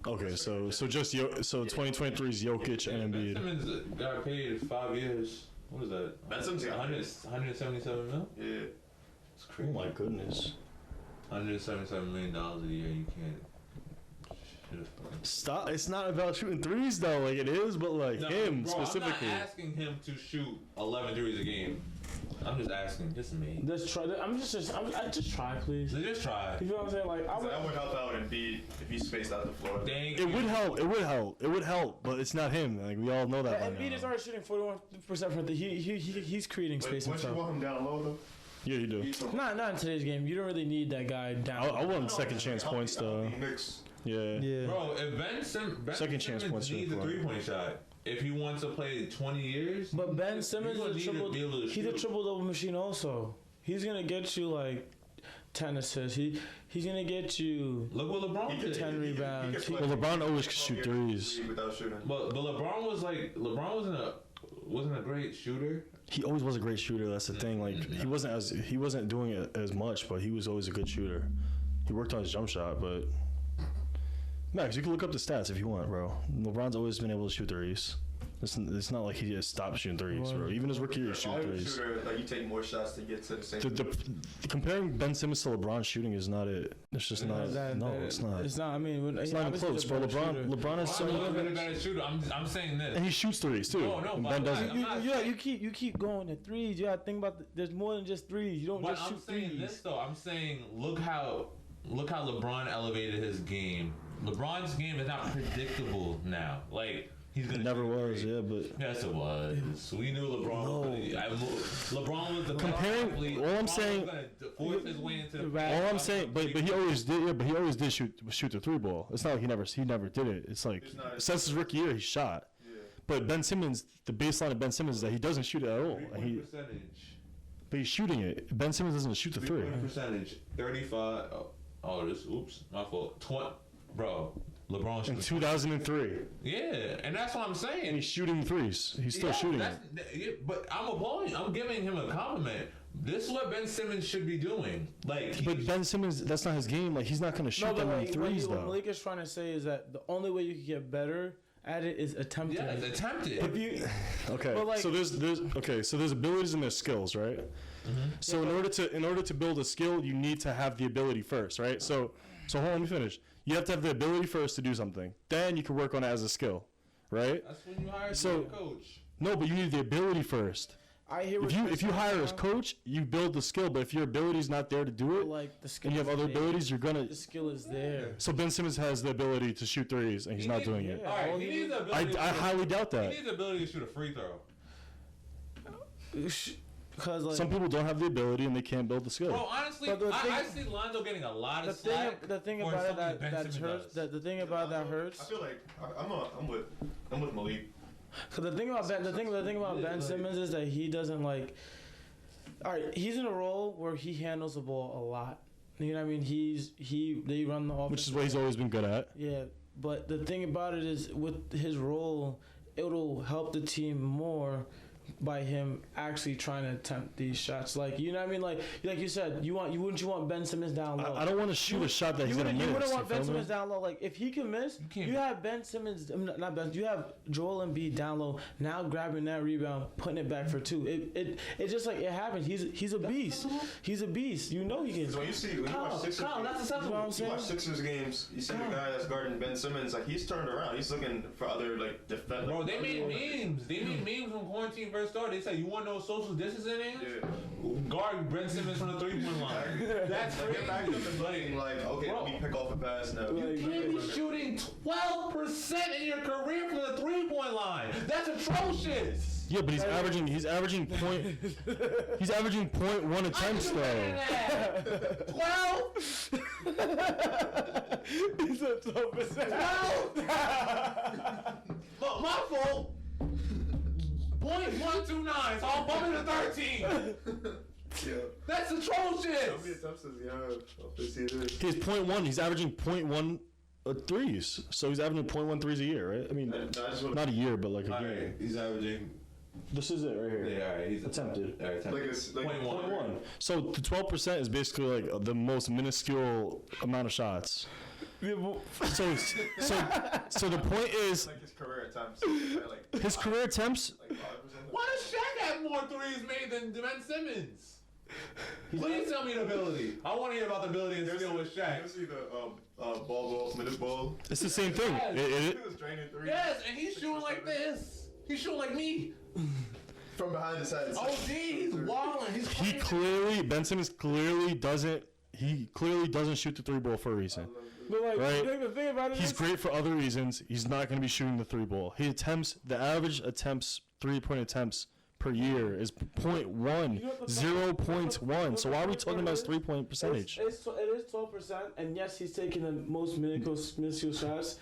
Okay, so 2023 is Jokic and Ben Embiid. Simmons got paid 5 years. What is that? Ben Simmons got 177 mil? Yeah. It's crazy. Oh my goodness. $177 million a year. You can't. Stop! It's not about shooting threes though, like it is, but like him specifically. I'm not asking him to shoot 11 threes a game. I'm just asking, just me. Just try. I just try, please. So just try. You feel what I'm saying? Like That would help out Embiid if he spaced out the floor. It would help, but it's not him. Like we all know that. Embiid is already shooting 41% from the. He's creating space Wouldn't himself. you want him down low though? Yeah, you do. Not in today's game. You don't really need that guy down. I want second chance points though. Yeah. Bro, if Ben Simmons Second chance points needs a 3-point shot, if he wants to play 20 years, But Ben Simmons is a triple double machine also. He's gonna get you like 10 assists. He's gonna get you. Look what LeBron did. 10 rebounds. Well, LeBron always could shoot threes. Without shooting. But LeBron wasn't a great shooter. He always was a great shooter. That's the thing. Like he wasn't doing it as much, but he was always a good shooter. He worked on his jump shot, but Max, you can look up the stats if you want, bro. LeBron's always been able to shoot threes. It's not like he just stopped shooting threes, bro. Even his rookie year, he shoot threes. Shooter, like you take more shots to get to the same. Comparing Ben Simmons to LeBron shooting is not it. It's just not. It's not. It's not. I mean, it's not even close, bro. LeBron is so much better shooter. I'm saying this. And he shoots threes too. No, Ben doesn't. You keep going to threes. You gotta think about. There's more than just threes. You don't just shoot threes. I'm saying this though. I'm saying look how LeBron elevated his game. LeBron's game is not predictable now. Like. It never was, yeah, but yes, it was. We knew LeBron. No. LeBron was the comparing. All I'm saying, force his way into the all I'm saying, but he always did. Yeah, but he always did shoot the three ball. It's not like he never did it. It's like since his rookie year, he shot. Yeah. But Ben Simmons, the baseline of Ben Simmons is that he doesn't shoot it at all. Percentage. But he's shooting it. Ben Simmons doesn't shoot the three. Percentage 35. Oops, my fault. 20, bro. LeBron in 2003. Yeah, and that's what I'm saying. And he's shooting threes. He's still shooting it. But I'm giving him a compliment. This is what Ben Simmons should be doing. But Ben Simmons, that's not his game. Like he's not going to shoot that many threes, though. What Leek is trying to say is that the only way you can get better at it is attempting. Yeah, it's attempted. Okay. So there's abilities and there's skills, right? Mm-hmm. So in order to build a skill, you need to have the ability first, right? So hold on, let me finish. You have to have the ability first to do something. Then you can work on it as a skill, right? That's when you hire a coach. No, but you need the ability first. If you hire a coach, you build the skill. But if your ability is not there to do it, and you have other abilities, you're gonna. The skill is there. So Ben Simmons has the ability to shoot threes, and he's not doing it. All right, he needs the ability. I highly doubt that. He needs the ability to shoot a free throw. Because some people don't have the ability and they can't build the skill. Bro, honestly, I see Lonzo getting a lot of slack. The thing about it that hurts. The thing about that hurts. I feel like I'm with Malik. Cause the thing about Ben Simmons is that he doesn't like. All right, he's in a role where he handles the ball a lot. You know what I mean? They run the offense, which is what he's always been good at. Yeah, but the thing about it is with his role, it'll help the team more by him actually trying to attempt these shots. Like, you know what I mean? Like you said, wouldn't you want Ben Simmons down low? I don't want to shoot a shot that he's going to miss. You wouldn't want Ben Simmons down low. Like, if he can miss, you have Ben Simmons, you have Joel Embiid down low, now grabbing that rebound, putting it back for two. It just like, it happens. He's a beast. He's a beast. You know he can. So when you watch Sixers games, you watch Sixers games, you see the guy that's guarding Ben Simmons, like, he's turned around. He's looking for other, like, defenders. Bro, they made memes. They made memes when quarantine first started. They said, you want to know what social distancing is? Yeah. Guard Ben Simmons from the 3-point line. That's crazy. Get back up and playing like, okay, let me pick off a pass now. You can't be shooting 12% in your career from the 3-point line. That's atrocious. Yeah, but he's averaging 0.1 attempts though. 12. He's at 12%. 12. Look, my fault. 0.129, so I'm bumping to 13. Yeah. That's atrocious. How many attempts does he have? He's 0.1. He's averaging 0.1 threes. So he's averaging 0.1 threes a year, right? I mean, not a year, but like a year. Right, he's averaging. This is it right here. Yeah, all right, he's attempted. Like 0.1. So the 12% is basically like the most minuscule amount of shots. So the point is, like his career attempts. His career attempts. Why does Shaq have more threes made than Ben Simmons? Please tell me the ability. I want to hear about the ability and skill with Shaq. You see the ball, minute ball. It's the same thing. He was draining threes. Yes, and he's shooting like this. He's shooting like me. From behind his head. Oh, geez, he's walling. Ben Simmons clearly doesn't shoot the three ball for a reason. But like, right? the thing about it he's great for other reasons. He's not going to be shooting the three ball. The average attempts, 3-point attempts per year is 0.1. So why are we talking about his 3-point percentage? It is 12%, and yes, he's taking the most minuscule shots.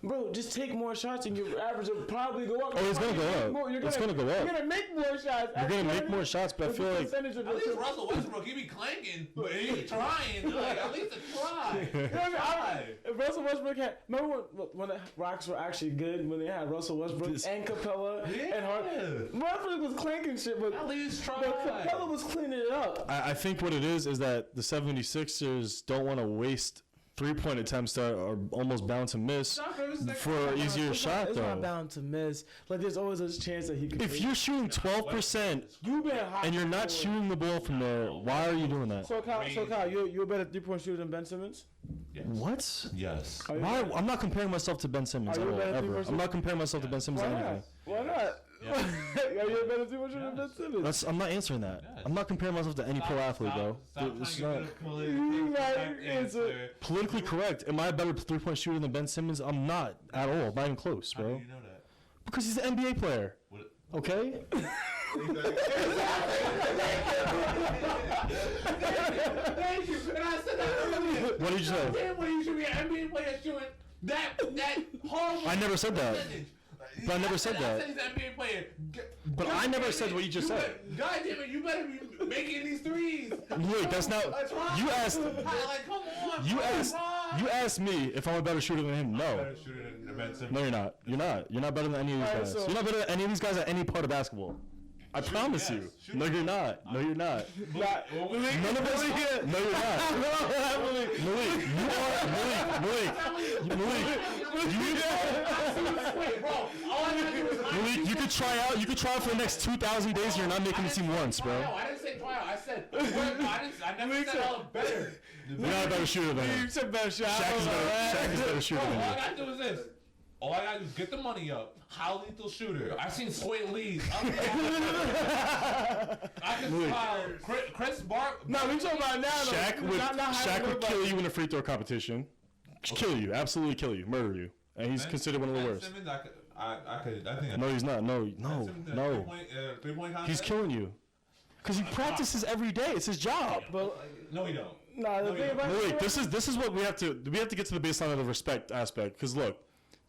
Bro, just take more shots and your average will probably go up. Oh, it's gonna go up. It's gonna go up. You're gonna make more shots. You're gonna make more shots, but I feel like at least Russell Westbrook, he be clanking, but he be trying. Like, at least a try. You know what I mean? If Russell Westbrook had, remember when the Rocks were actually good when they had Russell Westbrook and Capella and Hart. Westbrook was clanking shit, but at least try. But Capella was cleaning it up. I think what it is that the 76ers don't want to waste 3-point attempts that are almost bound to miss for an easier shot, It's though. not bound to miss. Like, there's always a chance that he could. If you're shooting 12% and you're not shooting the ball from there, why are you doing that? So Kyle, you're a better 3-point shooter than Ben Simmons? Yes. What? Yes. Why? I'm not comparing myself to Ben Simmons at all, ever. I'm not comparing myself to Ben Simmons at anything. Why not? Yeah. Are you a better 3-point shooter than Ben Simmons? I'm not answering that. Yes. I'm not comparing myself to any pro athlete, bro. It's not politically correct. Am I a better 3-point shooter than Ben Simmons? I'm not at all. Not even close, How bro. do you know that? Because he's an NBA player. What? Okay? Thank you. And I said that earlier. What did you say? When you should be an NBA player shooting that horrible. I never said that. percentage. But I never said I that. said he's an NBA player. But I never said what you just said. God damn it, you better be making these threes. Look, that's not. You asked. Like, come on. You asked me if I'm a better shooter than him. No. Better shooter than Ben Simmons. No, you're not. You're not. You're not better than any of these Alright, guys. so- You're not better than any of these guys at any part of basketball. I promise yes. you. Shoot. No, you're not. No, you're not. Well, None of us. No, you're not. Malik, you are Malik. Malik, you could try out. You could try out for the next 2,000 days. And you're not making the team once, bro. No, I didn't say try out. I said I never said I was better. You're not a better shooter than him. You said better shot. Shaq is better shooter All than I you. gotta do is this. All I gotta do is get the money up. How lethal shooter? I seen Sway Lee's. I can file Chris Bark. No, we talking about now. though. Shaq would kill you in a free throw competition. Kill you, absolutely kill you, murder you, and he's considered one of the worst. Simmons, I think. No, he's not. No. 3-point contest? He's killing you. Because he practices every day. It's his job. But No, he don't. nah, the thing about Wait, this is what we have to get to the baseline of the respect aspect. Because look,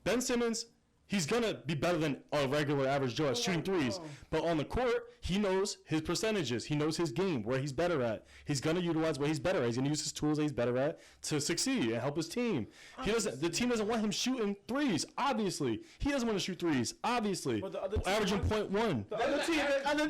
Ben Simmons, he's gonna be better than a regular average Joe at shooting threes. But on the court, he knows his percentages. He knows his game, where he's better at. He's gonna utilize what he's better at. He's gonna use his tools that he's better at to succeed and help his team. The team doesn't want him shooting threes. Obviously, he doesn't want to shoot threes. Obviously, But the other team averaging wants- .1. the other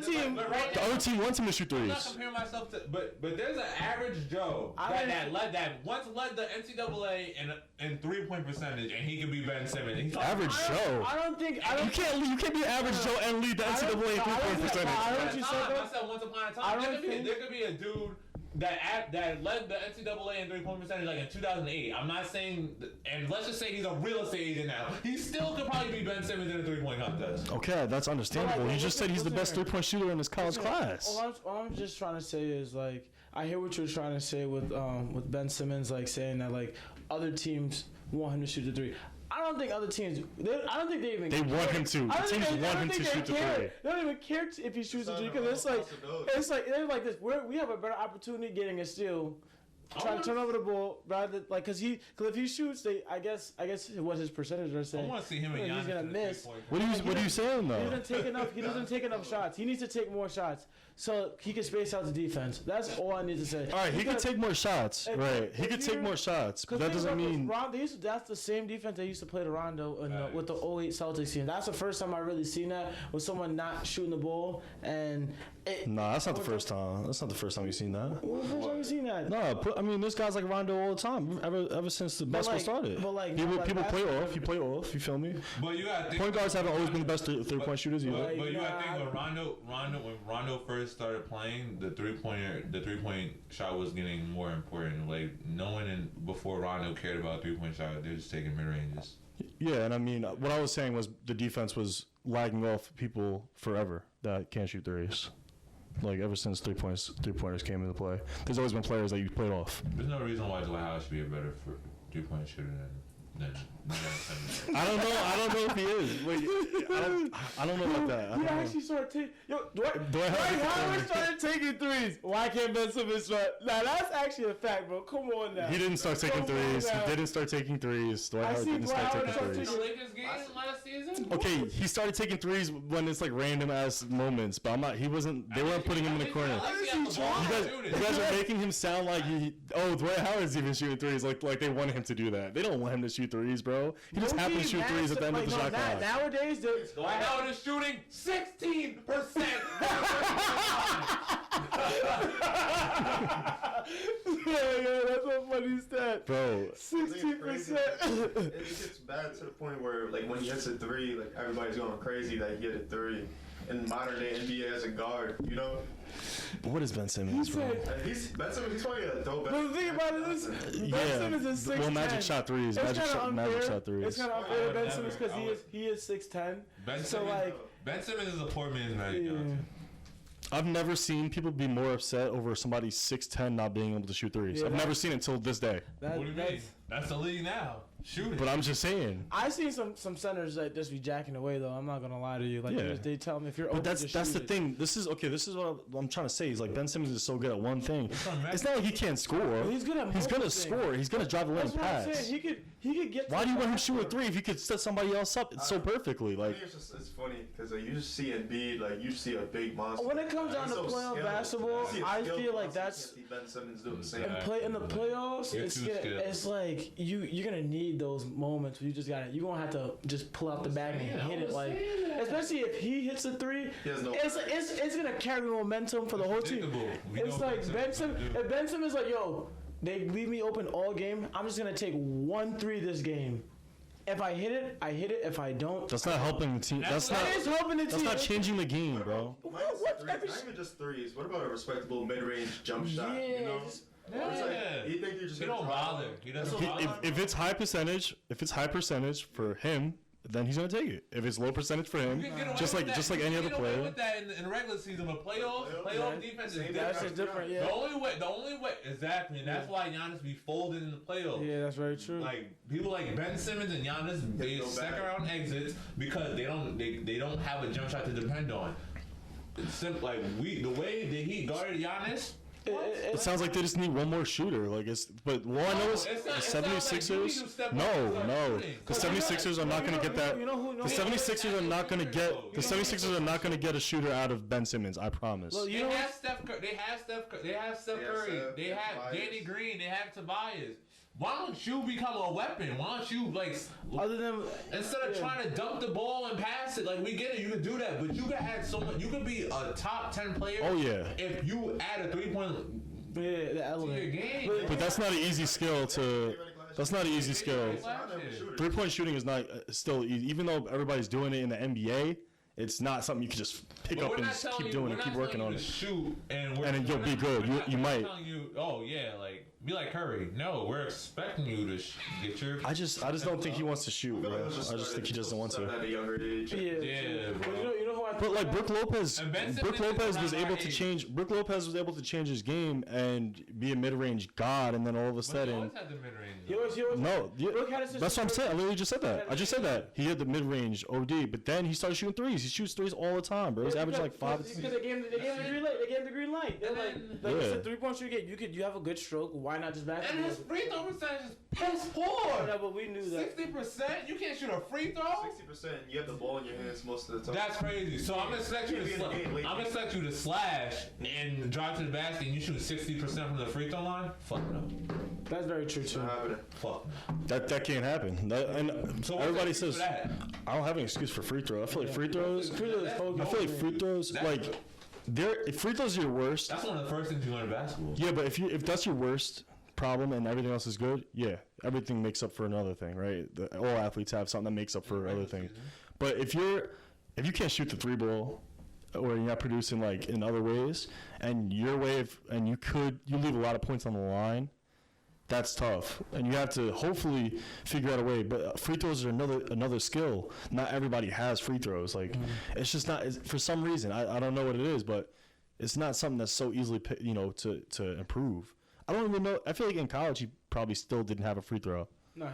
team, The other team wants him to shoot I'm not threes. comparing myself to, but there's an average Joe that once led the NCAA in 3-point percentage, and he could be Ben Simmons. Average Joe. I don't think You can't be an average Joe and lead the NCAA in 3-point percentage. I heard what you said, though. I said once upon a I time. don't There could be a dude that led the NCAA in 3-point percentage like in 2008. I'm not saying, and let's just say he's a real estate agent now. He still could probably be Ben Simmons in a 3-point contest. Okay, that's understandable. Like, You just said he's the best 3-point shooter in his college class. All I'm just trying to say is, like, I hear what you're trying to say with Ben Simmons, like, saying that, like, other teams want him to shoot the three. I don't think other teams. I don't think they even. They want him to. I The don't teams think want him to shoot the care. three. They don't even care if he shoots the three because it's like they're like this. We have a better opportunity getting a steal. Trying to turn over the ball rather than, like, because if he shoots, I guess what his percentage are saying. I want to see him and Giannis. He's gonna miss. What are you saying He though? doesn't take enough. He doesn't take enough shots. He needs to take more shots so he can space out the defense. That's all I need to say. All right, he could take more shots. Right, he could take more shots, but that doesn't mean. That's the same defense they used to play to Rondo with the 08 Celtics team. That's the first time I really seen that with someone not shooting the ball and. Nah, that's not the first time. That's not the first time you've seen that. When the first time you seen that? No, there's guys like Rondo all the time. Ever since the basketball started. People play off. You play off. You feel me? But you got Point guards haven't always been the best 3-point shooters either. But you got to think when Rondo first started playing, the 3-point shot was getting more important. Like no one before Rondo cared about 3-point shot. They're just taking mid ranges. Yeah, and I mean, what I was saying was the defense was lagging off people forever that can't shoot threes. Like ever since 3-pointers came into play, there's always been players that you played off. There's no reason why Dwight Howard should be a better 3-point shooter than I don't know if he is. Wait, I don't know about that. He actually started taking. Yo, Dwight Howard started taking threes. Why can't Ben Simmons start? Now that's actually a fact, bro. Come on now. He didn't start taking threes. He didn't start taking threes. Dwight Howard didn't start taking threes. The Lakers game last season. Okay, he started taking threes when it's like random ass moments, but I'm not. He wasn't. They weren't putting him in the corner. You guys are making him sound like Dwight Howard's even shooting threes. Like they wanted him to do that. They don't want him to shoot threes, bro. He just happened to shoot threes at the end of the shot clock. Nowadays, Dwight Howard is shooting 16%. Yeah, that's a funny stat, bro. 16%. It gets bad to the point where, like, when he hits a three, like everybody's going crazy that he hit a three. In modern day NBA as a guard, you know. What is Ben Simmons, bro? He's probably a dope. But the thing about it is, Ben Simmons is 6'10". Well, Magic shot threes. Magic shot threes. It's kind of unfair to Ben Simmons because he is 6'10". Ben Simmons is a poor man's Magic Johnson. I've never seen people be more upset over somebody 6'10" not being able to shoot threes. Yeah, I've never seen it until this day. What do you mean? That's the league now. Shooting. But I'm just saying. I've seen some centers that just be jacking away though. I'm not gonna lie to you. Like they tell me if you're. But that's the thing. This is what I'm trying to say. Is like Ben Simmons is so good at one thing. It's not like he can't score. He's good at. He's gonna score. He's gonna drive the lane and pass. I'm saying. He could get. Why do you want him to shoot a three if you could set somebody else up so perfectly? Like it's funny because you just see Embiid, like you see a big monster. When it comes down to playoff basketball, I feel like that's. Ben Simmons doing the same. In the playoffs, it's like you're gonna need those moments where you're gonna have to just pull out the bag and hit it, like especially if he hits a three, it's gonna carry momentum for the whole team. It's like Ben Simmons. If Ben Simmons is like, yo, they leave me open all game, I'm just gonna take 1 3 this game. If I hit it, I hit it. If I don't, that's not helping the team. That's not changing the game, bro. Not even just threes. What about a respectable mid-range jump shot? Yeah, you know. You think you're just he don't bother. He doesn't bother. If it's high percentage for him, then he's gonna take it. If it's low percentage for him, just like any other player. With that in regular season, but playoff defense is different. Yeah. The only way, exactly, and that's why Giannis be folded in the playoffs. Yeah, that's very true. Like people like Ben Simmons and Giannis, they second round exits because they don't have a jump shot to depend on. It's simple. Like the way that he guarded Giannis. It sounds like they just need one more shooter. Like but all I know is the 76ers. No, the 76ers are not going to get that. The 76ers are not going to get. The 76ers are not going to get a shooter out of Ben Simmons. I promise. They have Steph Curry. They have Danny Green. They have Tobias. Why don't you become a weapon? Why don't you instead of trying to dunk the ball and pass it? Like we get it, you can do that, but you can add so much. You could be a top 10 player. Oh yeah. If you add a 3-point to your game. But that's not an easy skill to. That's not an easy skill. 3-point shooting is not still easy, even though everybody's doing it in the NBA. It's not something you can just pick up and just keep doing and keep working on it. Shoot and then you'll be good. You might. Be like Curry. No, we're expecting you to get your. I just don't think he wants to shoot, bro. I just think he doesn't want to. At a younger age. Yeah, bro. You know who I. But like Brook Lopez was able to change. Brook Lopez was able to change his game and be a mid-range god, and then all of a sudden. He always had the mid-range. That's what I'm saying. I literally just said that. I just said that he had the mid-range OD, but then he started shooting threes. He shoots threes all the time, bro. He's averaging like 5. Because they gave him the green light. They're like it's a 3-point shooting. You have a good stroke. Why not just back? And his free throw percentage is piss poor. Yeah, but we knew that. 60%? You can't shoot a free throw? 60%. You have the ball in your hands most of the time. That's crazy. So I'm gonna select you to slash and drive to the basket and you shoot 60% from the free throw line? Fuck no. That's very true too. Fuck. That can't happen. So everybody says I don't have an excuse for free throw. I feel like free throws like if free throws are your worst. That's one of the first things you learn in basketball. Yeah, but if that's your worst problem and everything else is good, yeah, everything makes up for another thing, right? All athletes have something that makes up for other things. But if you can't shoot the 3 ball, or you're not producing like in other ways, and you leave a lot of points on the line, that's tough, and you have to hopefully figure out a way. But free throws are another skill. Not everybody has free throws. Like it's just not for some reason. I don't know what it is, but it's not something that's so easily to improve. I don't even know. I feel like in college he probably still didn't have a free throw. No,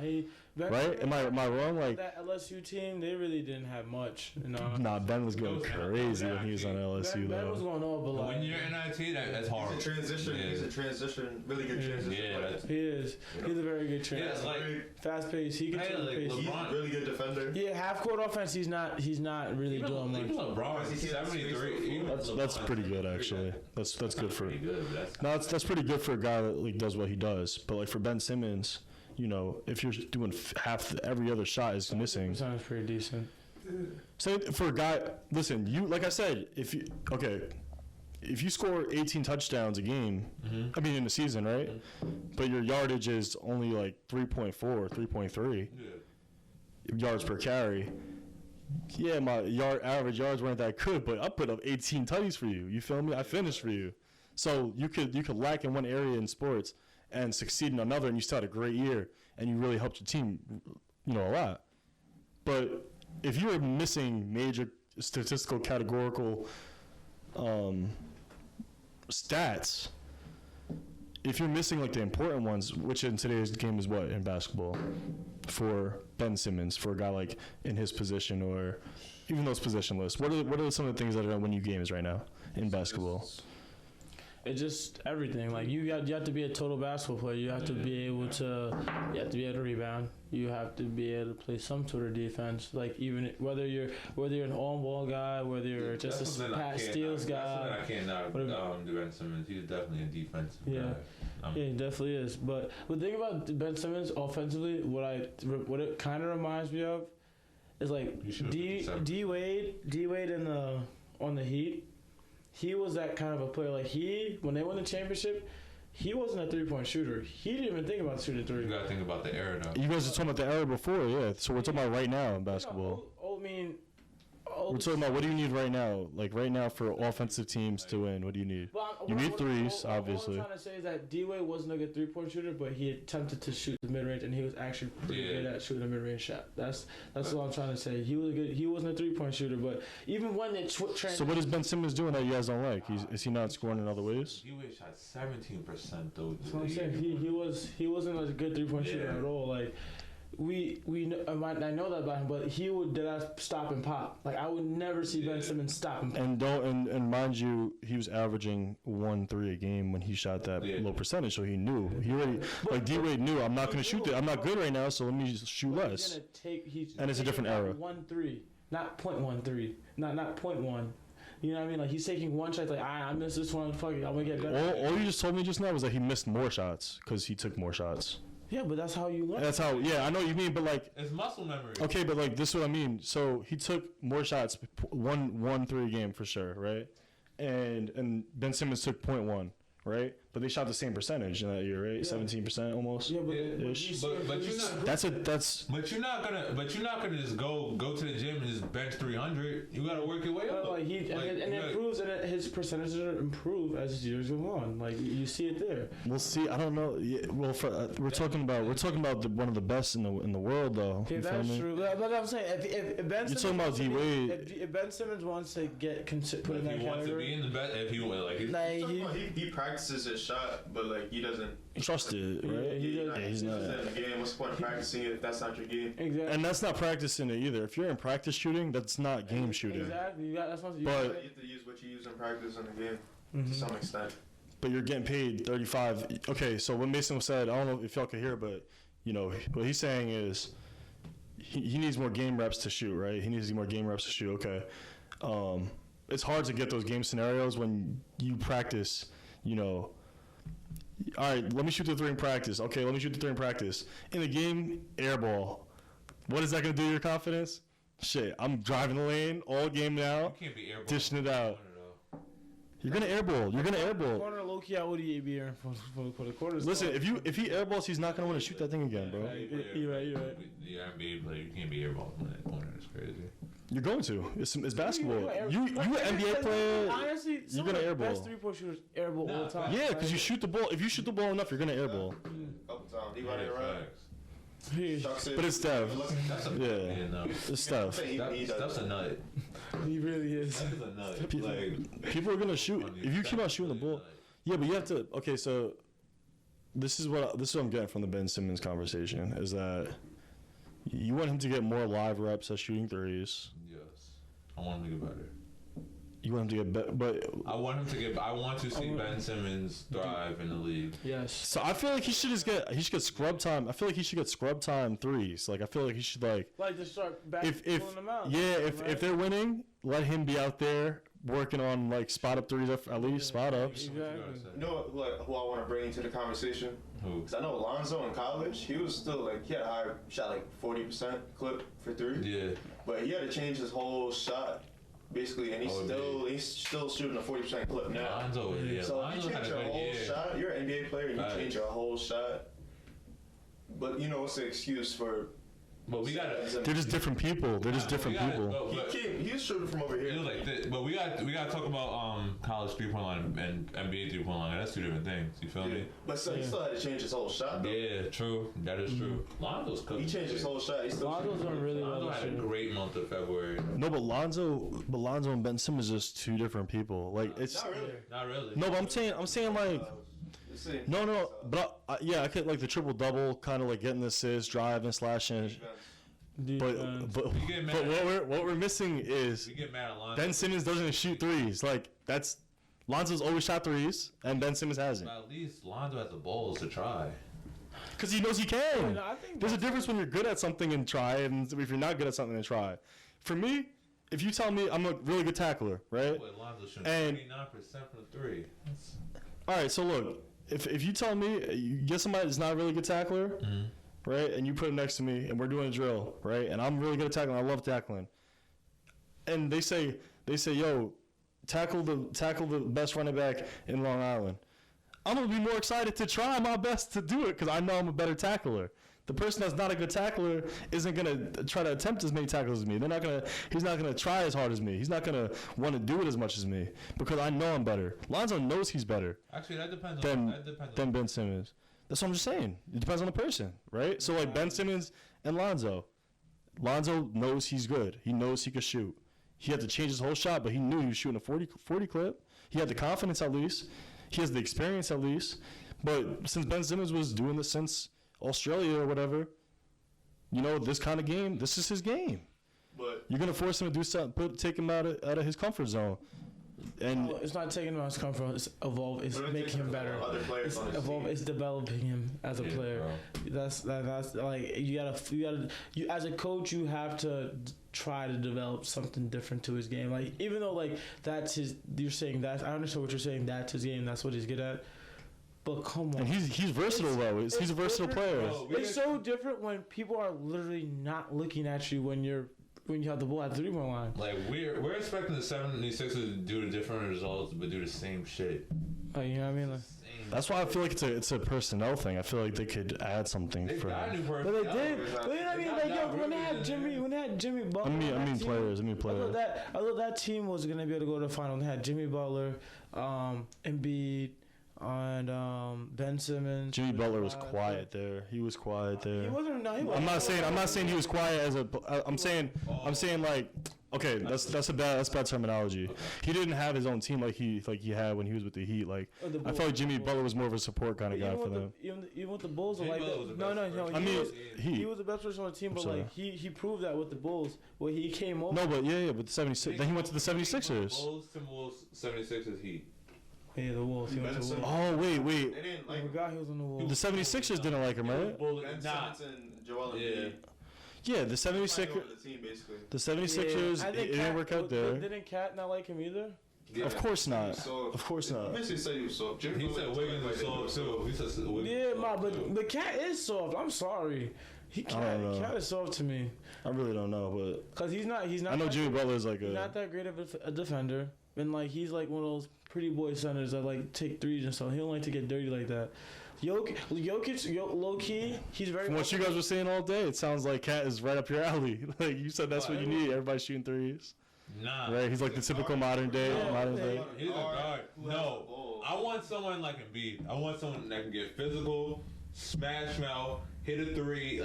right? Am I wrong? Like that LSU team, they really didn't have much. Nah, Ben was going crazy when he was on LSU. Ben was going off, but like, when you're in IT, that's hard. He's a transition. Yeah. He's a transition. Really good transition. Yeah, he is. He's a very good transition. Yeah, like fast pace. He can turn the pace. He's a really good defender. Yeah, half court offense. He's not really doing much. LeBron, 73. That's pretty good actually. That's good for. That's pretty good for a guy that like does what he does. But like for Ben Simmons, you know, if you're doing every other shot is missing. Sounds pretty decent. So for a guy, listen, you like I said, if you score 18 touchdowns a game, I mean in the season, right? But your yardage is only like 3.4, 3.3 yards per carry. Yeah, my average yards weren't that good, but I put up 18 tutties for you. You feel me? I finished for you. So you could lack in one area in sports and succeed in another, and you still had a great year, and you really helped your team, you know, a lot. But if you were missing major statistical categorical stats, if you're missing like the important ones, which in today's game is what in basketball, for Ben Simmons, for a guy like in his position or even those positionless, what are some of the things that are going to win you games right now in basketball? It's just everything. Like you have to be a total basketball player. You have to be able to rebound. You have to be able to play some sort of defense. Like even whether you're an on-ball guy, whether you're just a pat steals guy. I cannot do Ben Simmons. He's definitely a defensive guy. Yeah, he definitely is. But the thing about Ben Simmons offensively, what it kind of reminds me of is like D Wade on the Heat. He was that kind of a player. Like when they won the championship, he wasn't a 3-point shooter. He didn't even think about shooting three. You gotta think about the era, though. You guys are talking about the era before, yeah. So we're talking about right now in basketball. We're talking about what do you need right now? Like right now for offensive teams to win, what do you need? You need threes, obviously. What I'm trying to say is that D-Wade wasn't a good 3-point shooter, but he attempted to shoot the mid-range, and he was actually pretty good at shooting the mid-range shot. That's what I'm trying to say. He wasn't a 3-point shooter, but even when it So what is Ben Simmons doing that you guys don't like? Is he not scoring in other ways? D-Wade shot 17% though. That's what I'm saying. He wasn't a good 3-point shooter at all. Like. I know that about him, but he would stop and pop. Like I would never see Ben Simmons stop and pop. And mind you, he was averaging 1-3 a game when he shot that low percentage, so he knew. He already D-Wade knew I'm not going to shoot that. I'm not good right now, so let me shoot less. And it's a different era. 1-3, not 0.13, not 0.1. You know what I mean? Like he's taking one shot. Like I missed this one. Fuck it, I'm gonna get better. All you just told me just now was that he missed more shots because he took more shots. Yeah, but that's how you learn. That's how. Yeah, I know what you mean, but like it's muscle memory. Okay, but like this is what I mean. So he took more shots, 1-3 a game for sure, right? And Ben Simmons took 0.1, right? But they shot the same percentage in that year, right? 17% almost. Yeah, but you're not gonna just go to the gym and just bench 300. You gotta work your way up. Like it proves that his percentages improve as years go on. Like you see it there. We'll see. I don't know. Yeah, well, we're talking about one of the best in the world, though. Okay, that's true. But I'm saying if Ben Simmons, you're talking about D-Wade. If Ben Simmons wants to get put in that category, wants to be in the best. If he wants, he practices his shot, but like he doesn't trust it, right? He's not in the game. What's the point of practicing it if that's not your game? Exactly. And that's not practicing it either. If you're in practice shooting, that's not game shooting. Exactly. That's what you have to use what you use in practice in the game to some extent. But you're getting paid 35. Okay, so what Mason said, I don't know if y'all could hear, but you know what he's saying is he needs more game reps to shoot, right? He needs more game reps to shoot. Okay, it's hard to get those game scenarios when you practice. You know, all right, let me shoot the 3 in practice. Okay, let me shoot the 3 in practice. In the game, air ball. What is that going to do to your confidence? Shit, I'm driving the lane all game now, you can't be airball dishing it out. You're going to airball. You're going to airball. Corner low-key, I would be airing for the quarters. Listen, if he airballs, he's not going to want to shoot that thing again, bro. You're right. Yeah, NBA player, you can't be airballing from that corner. That's crazy. You're going to. It's basketball. You an NBA player. Honestly, you're gonna airball. Best 3-point shooters airball all the time. Yeah, because you shoot the ball. If you shoot the ball enough, you're gonna airball. Couple times. He got it right. But it's Steph. It's Steph. Steph's a nut. He really is. Steph's a nut. People are gonna shoot. If you keep on shooting the ball, yeah, but you have to. Okay, so this is what I'm getting from the Ben Simmons conversation is that you want him to get more live reps at shooting threes. Yes, I want him to get better. You want him to get better, but I want to see Ben Simmons thrive in the league. Yes. So I feel like he should get scrub time. I feel like he should get scrub time threes. Like I feel like he should like just start back if pulling them out. yeah, if they're winning, let him be out there working on like spot up threes at least spot ups. Exactly. You know who I want to bring into the conversation? Who? Because I know Lonzo in college, he was still like he had a high shot, like 40% clip for three. Yeah. But he had to change his whole shot. Basically, and he's still shooting a 40% clip now. Lonzo, yeah. So Lonzo if you change your whole shot, you're an NBA player, and you change your whole shot. But you know what's the excuse for? But we gotta. They're just different people. They're just different people. He was shooting from over here. He was like this, but we gotta talk about college 3-point line and NBA 3-point line. That's two different things. You feel me? But he still had to change his whole shot. Though. Yeah, true. That is true. Lonzo's cooking. He changed his whole shot. Lonzo's doing really well. Lonzo had a great month of February. No, but Lonzo and Ben Simmons are just two different people. Like it's not really. No, but I'm saying like. No, but I could like the triple double, kind of like getting the assist, driving, slashing. But what we're missing is Ben Simmons doesn't shoot threes. Like that's Lonzo's always shot threes, and Ben Simmons hasn't. But at least Lonzo has the balls to try. Because he knows he can. There's a difference when you're good at something and try, and if you're not good at something and try. For me, if you tell me I'm a really good tackler, right? Lonzo shooting 39% from the three. All right, so look. If you tell me you get somebody that's not a really good tackler, right, and you put him next to me, and we're doing a drill, right, and I'm really good at tackling, I love tackling, and they say, yo, tackle the best running back in Long Island, I'm gonna be more excited to try my best to do it because I know I'm a better tackler. The person that's not a good tackler isn't gonna try to attempt as many tackles as me. He's not gonna try as hard as me. He's not gonna want to do it as much as me because I know I'm better. Lonzo knows he's better. Actually, that depends than Ben Simmons. That's what I'm just saying. It depends on the person, right? So like Ben Simmons and Lonzo. Lonzo knows he's good. He knows he could shoot. He had to change his whole shot, but he knew he was shooting a 40 clip. He had the confidence at least. He has the experience at least. But since Ben Simmons was doing this since Australia or whatever, you know, this kind of game, this is his game. But you're gonna force him to do something, take him out of his comfort zone. And it's not taking him out of his comfort zone. It's evolve. It's making him better. It's evolve. It's developing him as a player. Bro. That's like you as a coach, you have to try to develop something different to his game. Like even though like that's his, you're saying that I understand what you're saying. That's his game. That's what he's good at. But come on. And he's versatile though. He's a versatile player. It's so different when people are literally not looking at you when you have the ball at the 3-point line. Like we're expecting the 76ers to do different results, but do the same shit. Oh, you know what I mean? Like, that's why I feel like it's a personnel thing. I feel like they could add something for. But they did. But you know what I mean? Like when they had Jimmy Butler. I mean players. I thought that team was gonna be able to go to the final. They had Jimmy Butler, Embiid. And Ben Simmons. Jimmy Butler was quiet there. He was quiet there. He wasn't. No, he wasn't. I'm not saying he was quiet as a. I'm saying like. Okay, that's bad terminology. He didn't have his own team like he had when he was with the Heat. Like I felt like Jimmy Butler was more of a support kind of guy for them. Even with the Bulls, like no. He was the best person on the team, but like he proved that with the Bulls where he came over. No, but but the 76. Then he went to the 76ers. Bulls, 76ers, Heat. Yeah, the Wolves. He went to the Wolves. Oh, wait. They didn't like I forgot he was on the Wolves. The 76ers didn't like him, right? Ben Simmons and Joel Embiid. Yeah, the 76ers. The 76ers, it didn't work out there. Didn't Cat not like him either? Yeah. Of course not. Of course not. He said he was soft. He said Wiggins was soft too. He said Wiggins. Yeah, but Cat is soft. I'm sorry. Cat is soft to me. I really don't know, but because he's not. I know Jimmy Butler's like he's not that great of a defender, and like he's like one of those pretty boy centers that like take threes and stuff. He don't like to get dirty like that. Jokic, low key, he's very. From what you guys were saying all day, it sounds like Cat is right up your alley. Like you said, that's what you need. Everybody shooting threes. Nah. Right? He's like the typical modern day. He's a guard. No. I want someone like Embiid. I want someone that can get physical, smash mouth, hit a three,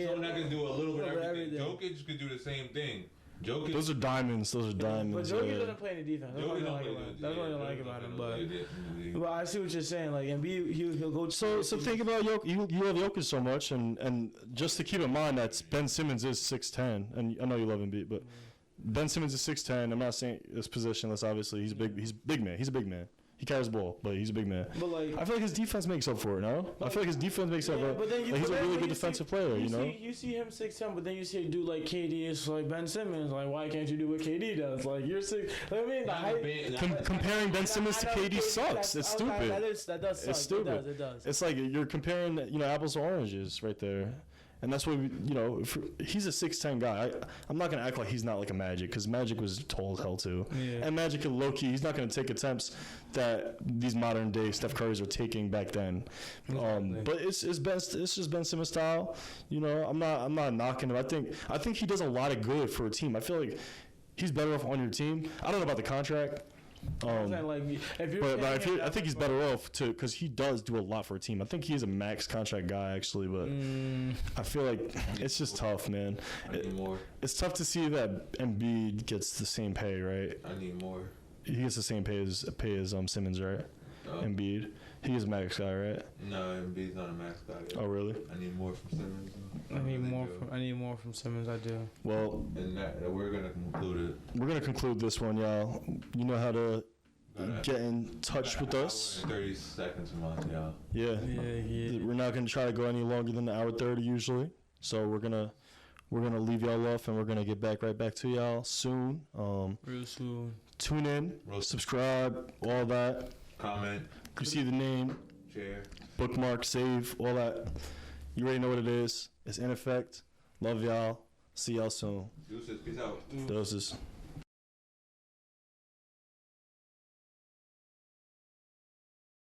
someone that can do a little bit of everything. Jokic could do the same thing. Jokic. Those are diamonds. Those are diamonds. But Jokic yeah. doesn't play any defense. That's what I like about him. That's what I like about him. But I see what you're saying. Like, Embiid, he'll go. So think about Jokic. You love Jokic so much, and just to keep in mind that Ben Simmons is 6'10", and I know you love Embiid, but Ben Simmons is 6'10". I'm not saying it's positionless. Obviously, he's big. He's a big man. He's a big man. He carries the ball, but he's a big man. But like, I feel like his defense makes up for it. No, I feel like his defense makes up for it. But then he's a really good defensive player. You know. You see him 6'10", but then you see a dude like KD is like Ben Simmons. Like, why can't you do what KD does? Like, you're 6. I mean, comparing Ben Simmons to KD sucks. It's stupid. That does suck. It's stupid. It does. It's like you're comparing, apples to oranges right there. And that's what he's a 6'10" guy. I'm not gonna act like he's not like a Magic, because Magic was tall as hell too. Yeah. And Magic, low key, he's not gonna take attempts that these modern day Steph Currys are taking back then. But it's just Ben Simmons style. I'm not knocking him. I think he does a lot of good for a team. I feel like he's better off on your team. I don't know about the contract. I think he's better off too, because he does do a lot for a team. I think he's a max contract guy actually, but I feel like it's just tough, man. I need more. It's tough to see that Embiid gets the same pay, right? I need more. He gets the same pay as Simmons, right? Embiid. He is a max guy, right? No, Embiid's not a max guy. Oh, really? I need more from Simmons. I need more from Simmons. I do. Well, and we're gonna conclude it. We're gonna conclude this one, y'all. You know how to get in touch with us. 30 seconds a month, y'all. Yeah. We're not gonna try to go any longer than the hour 30 usually. So we're gonna leave y'all off, and we're gonna get right back to y'all soon. Real soon. Tune in, subscribe, all that. Comment. You see the name, share, bookmark, save, all that. You already know what it is. It's in effect. Love y'all. See y'all soon. Deuces. Peace out. Doses.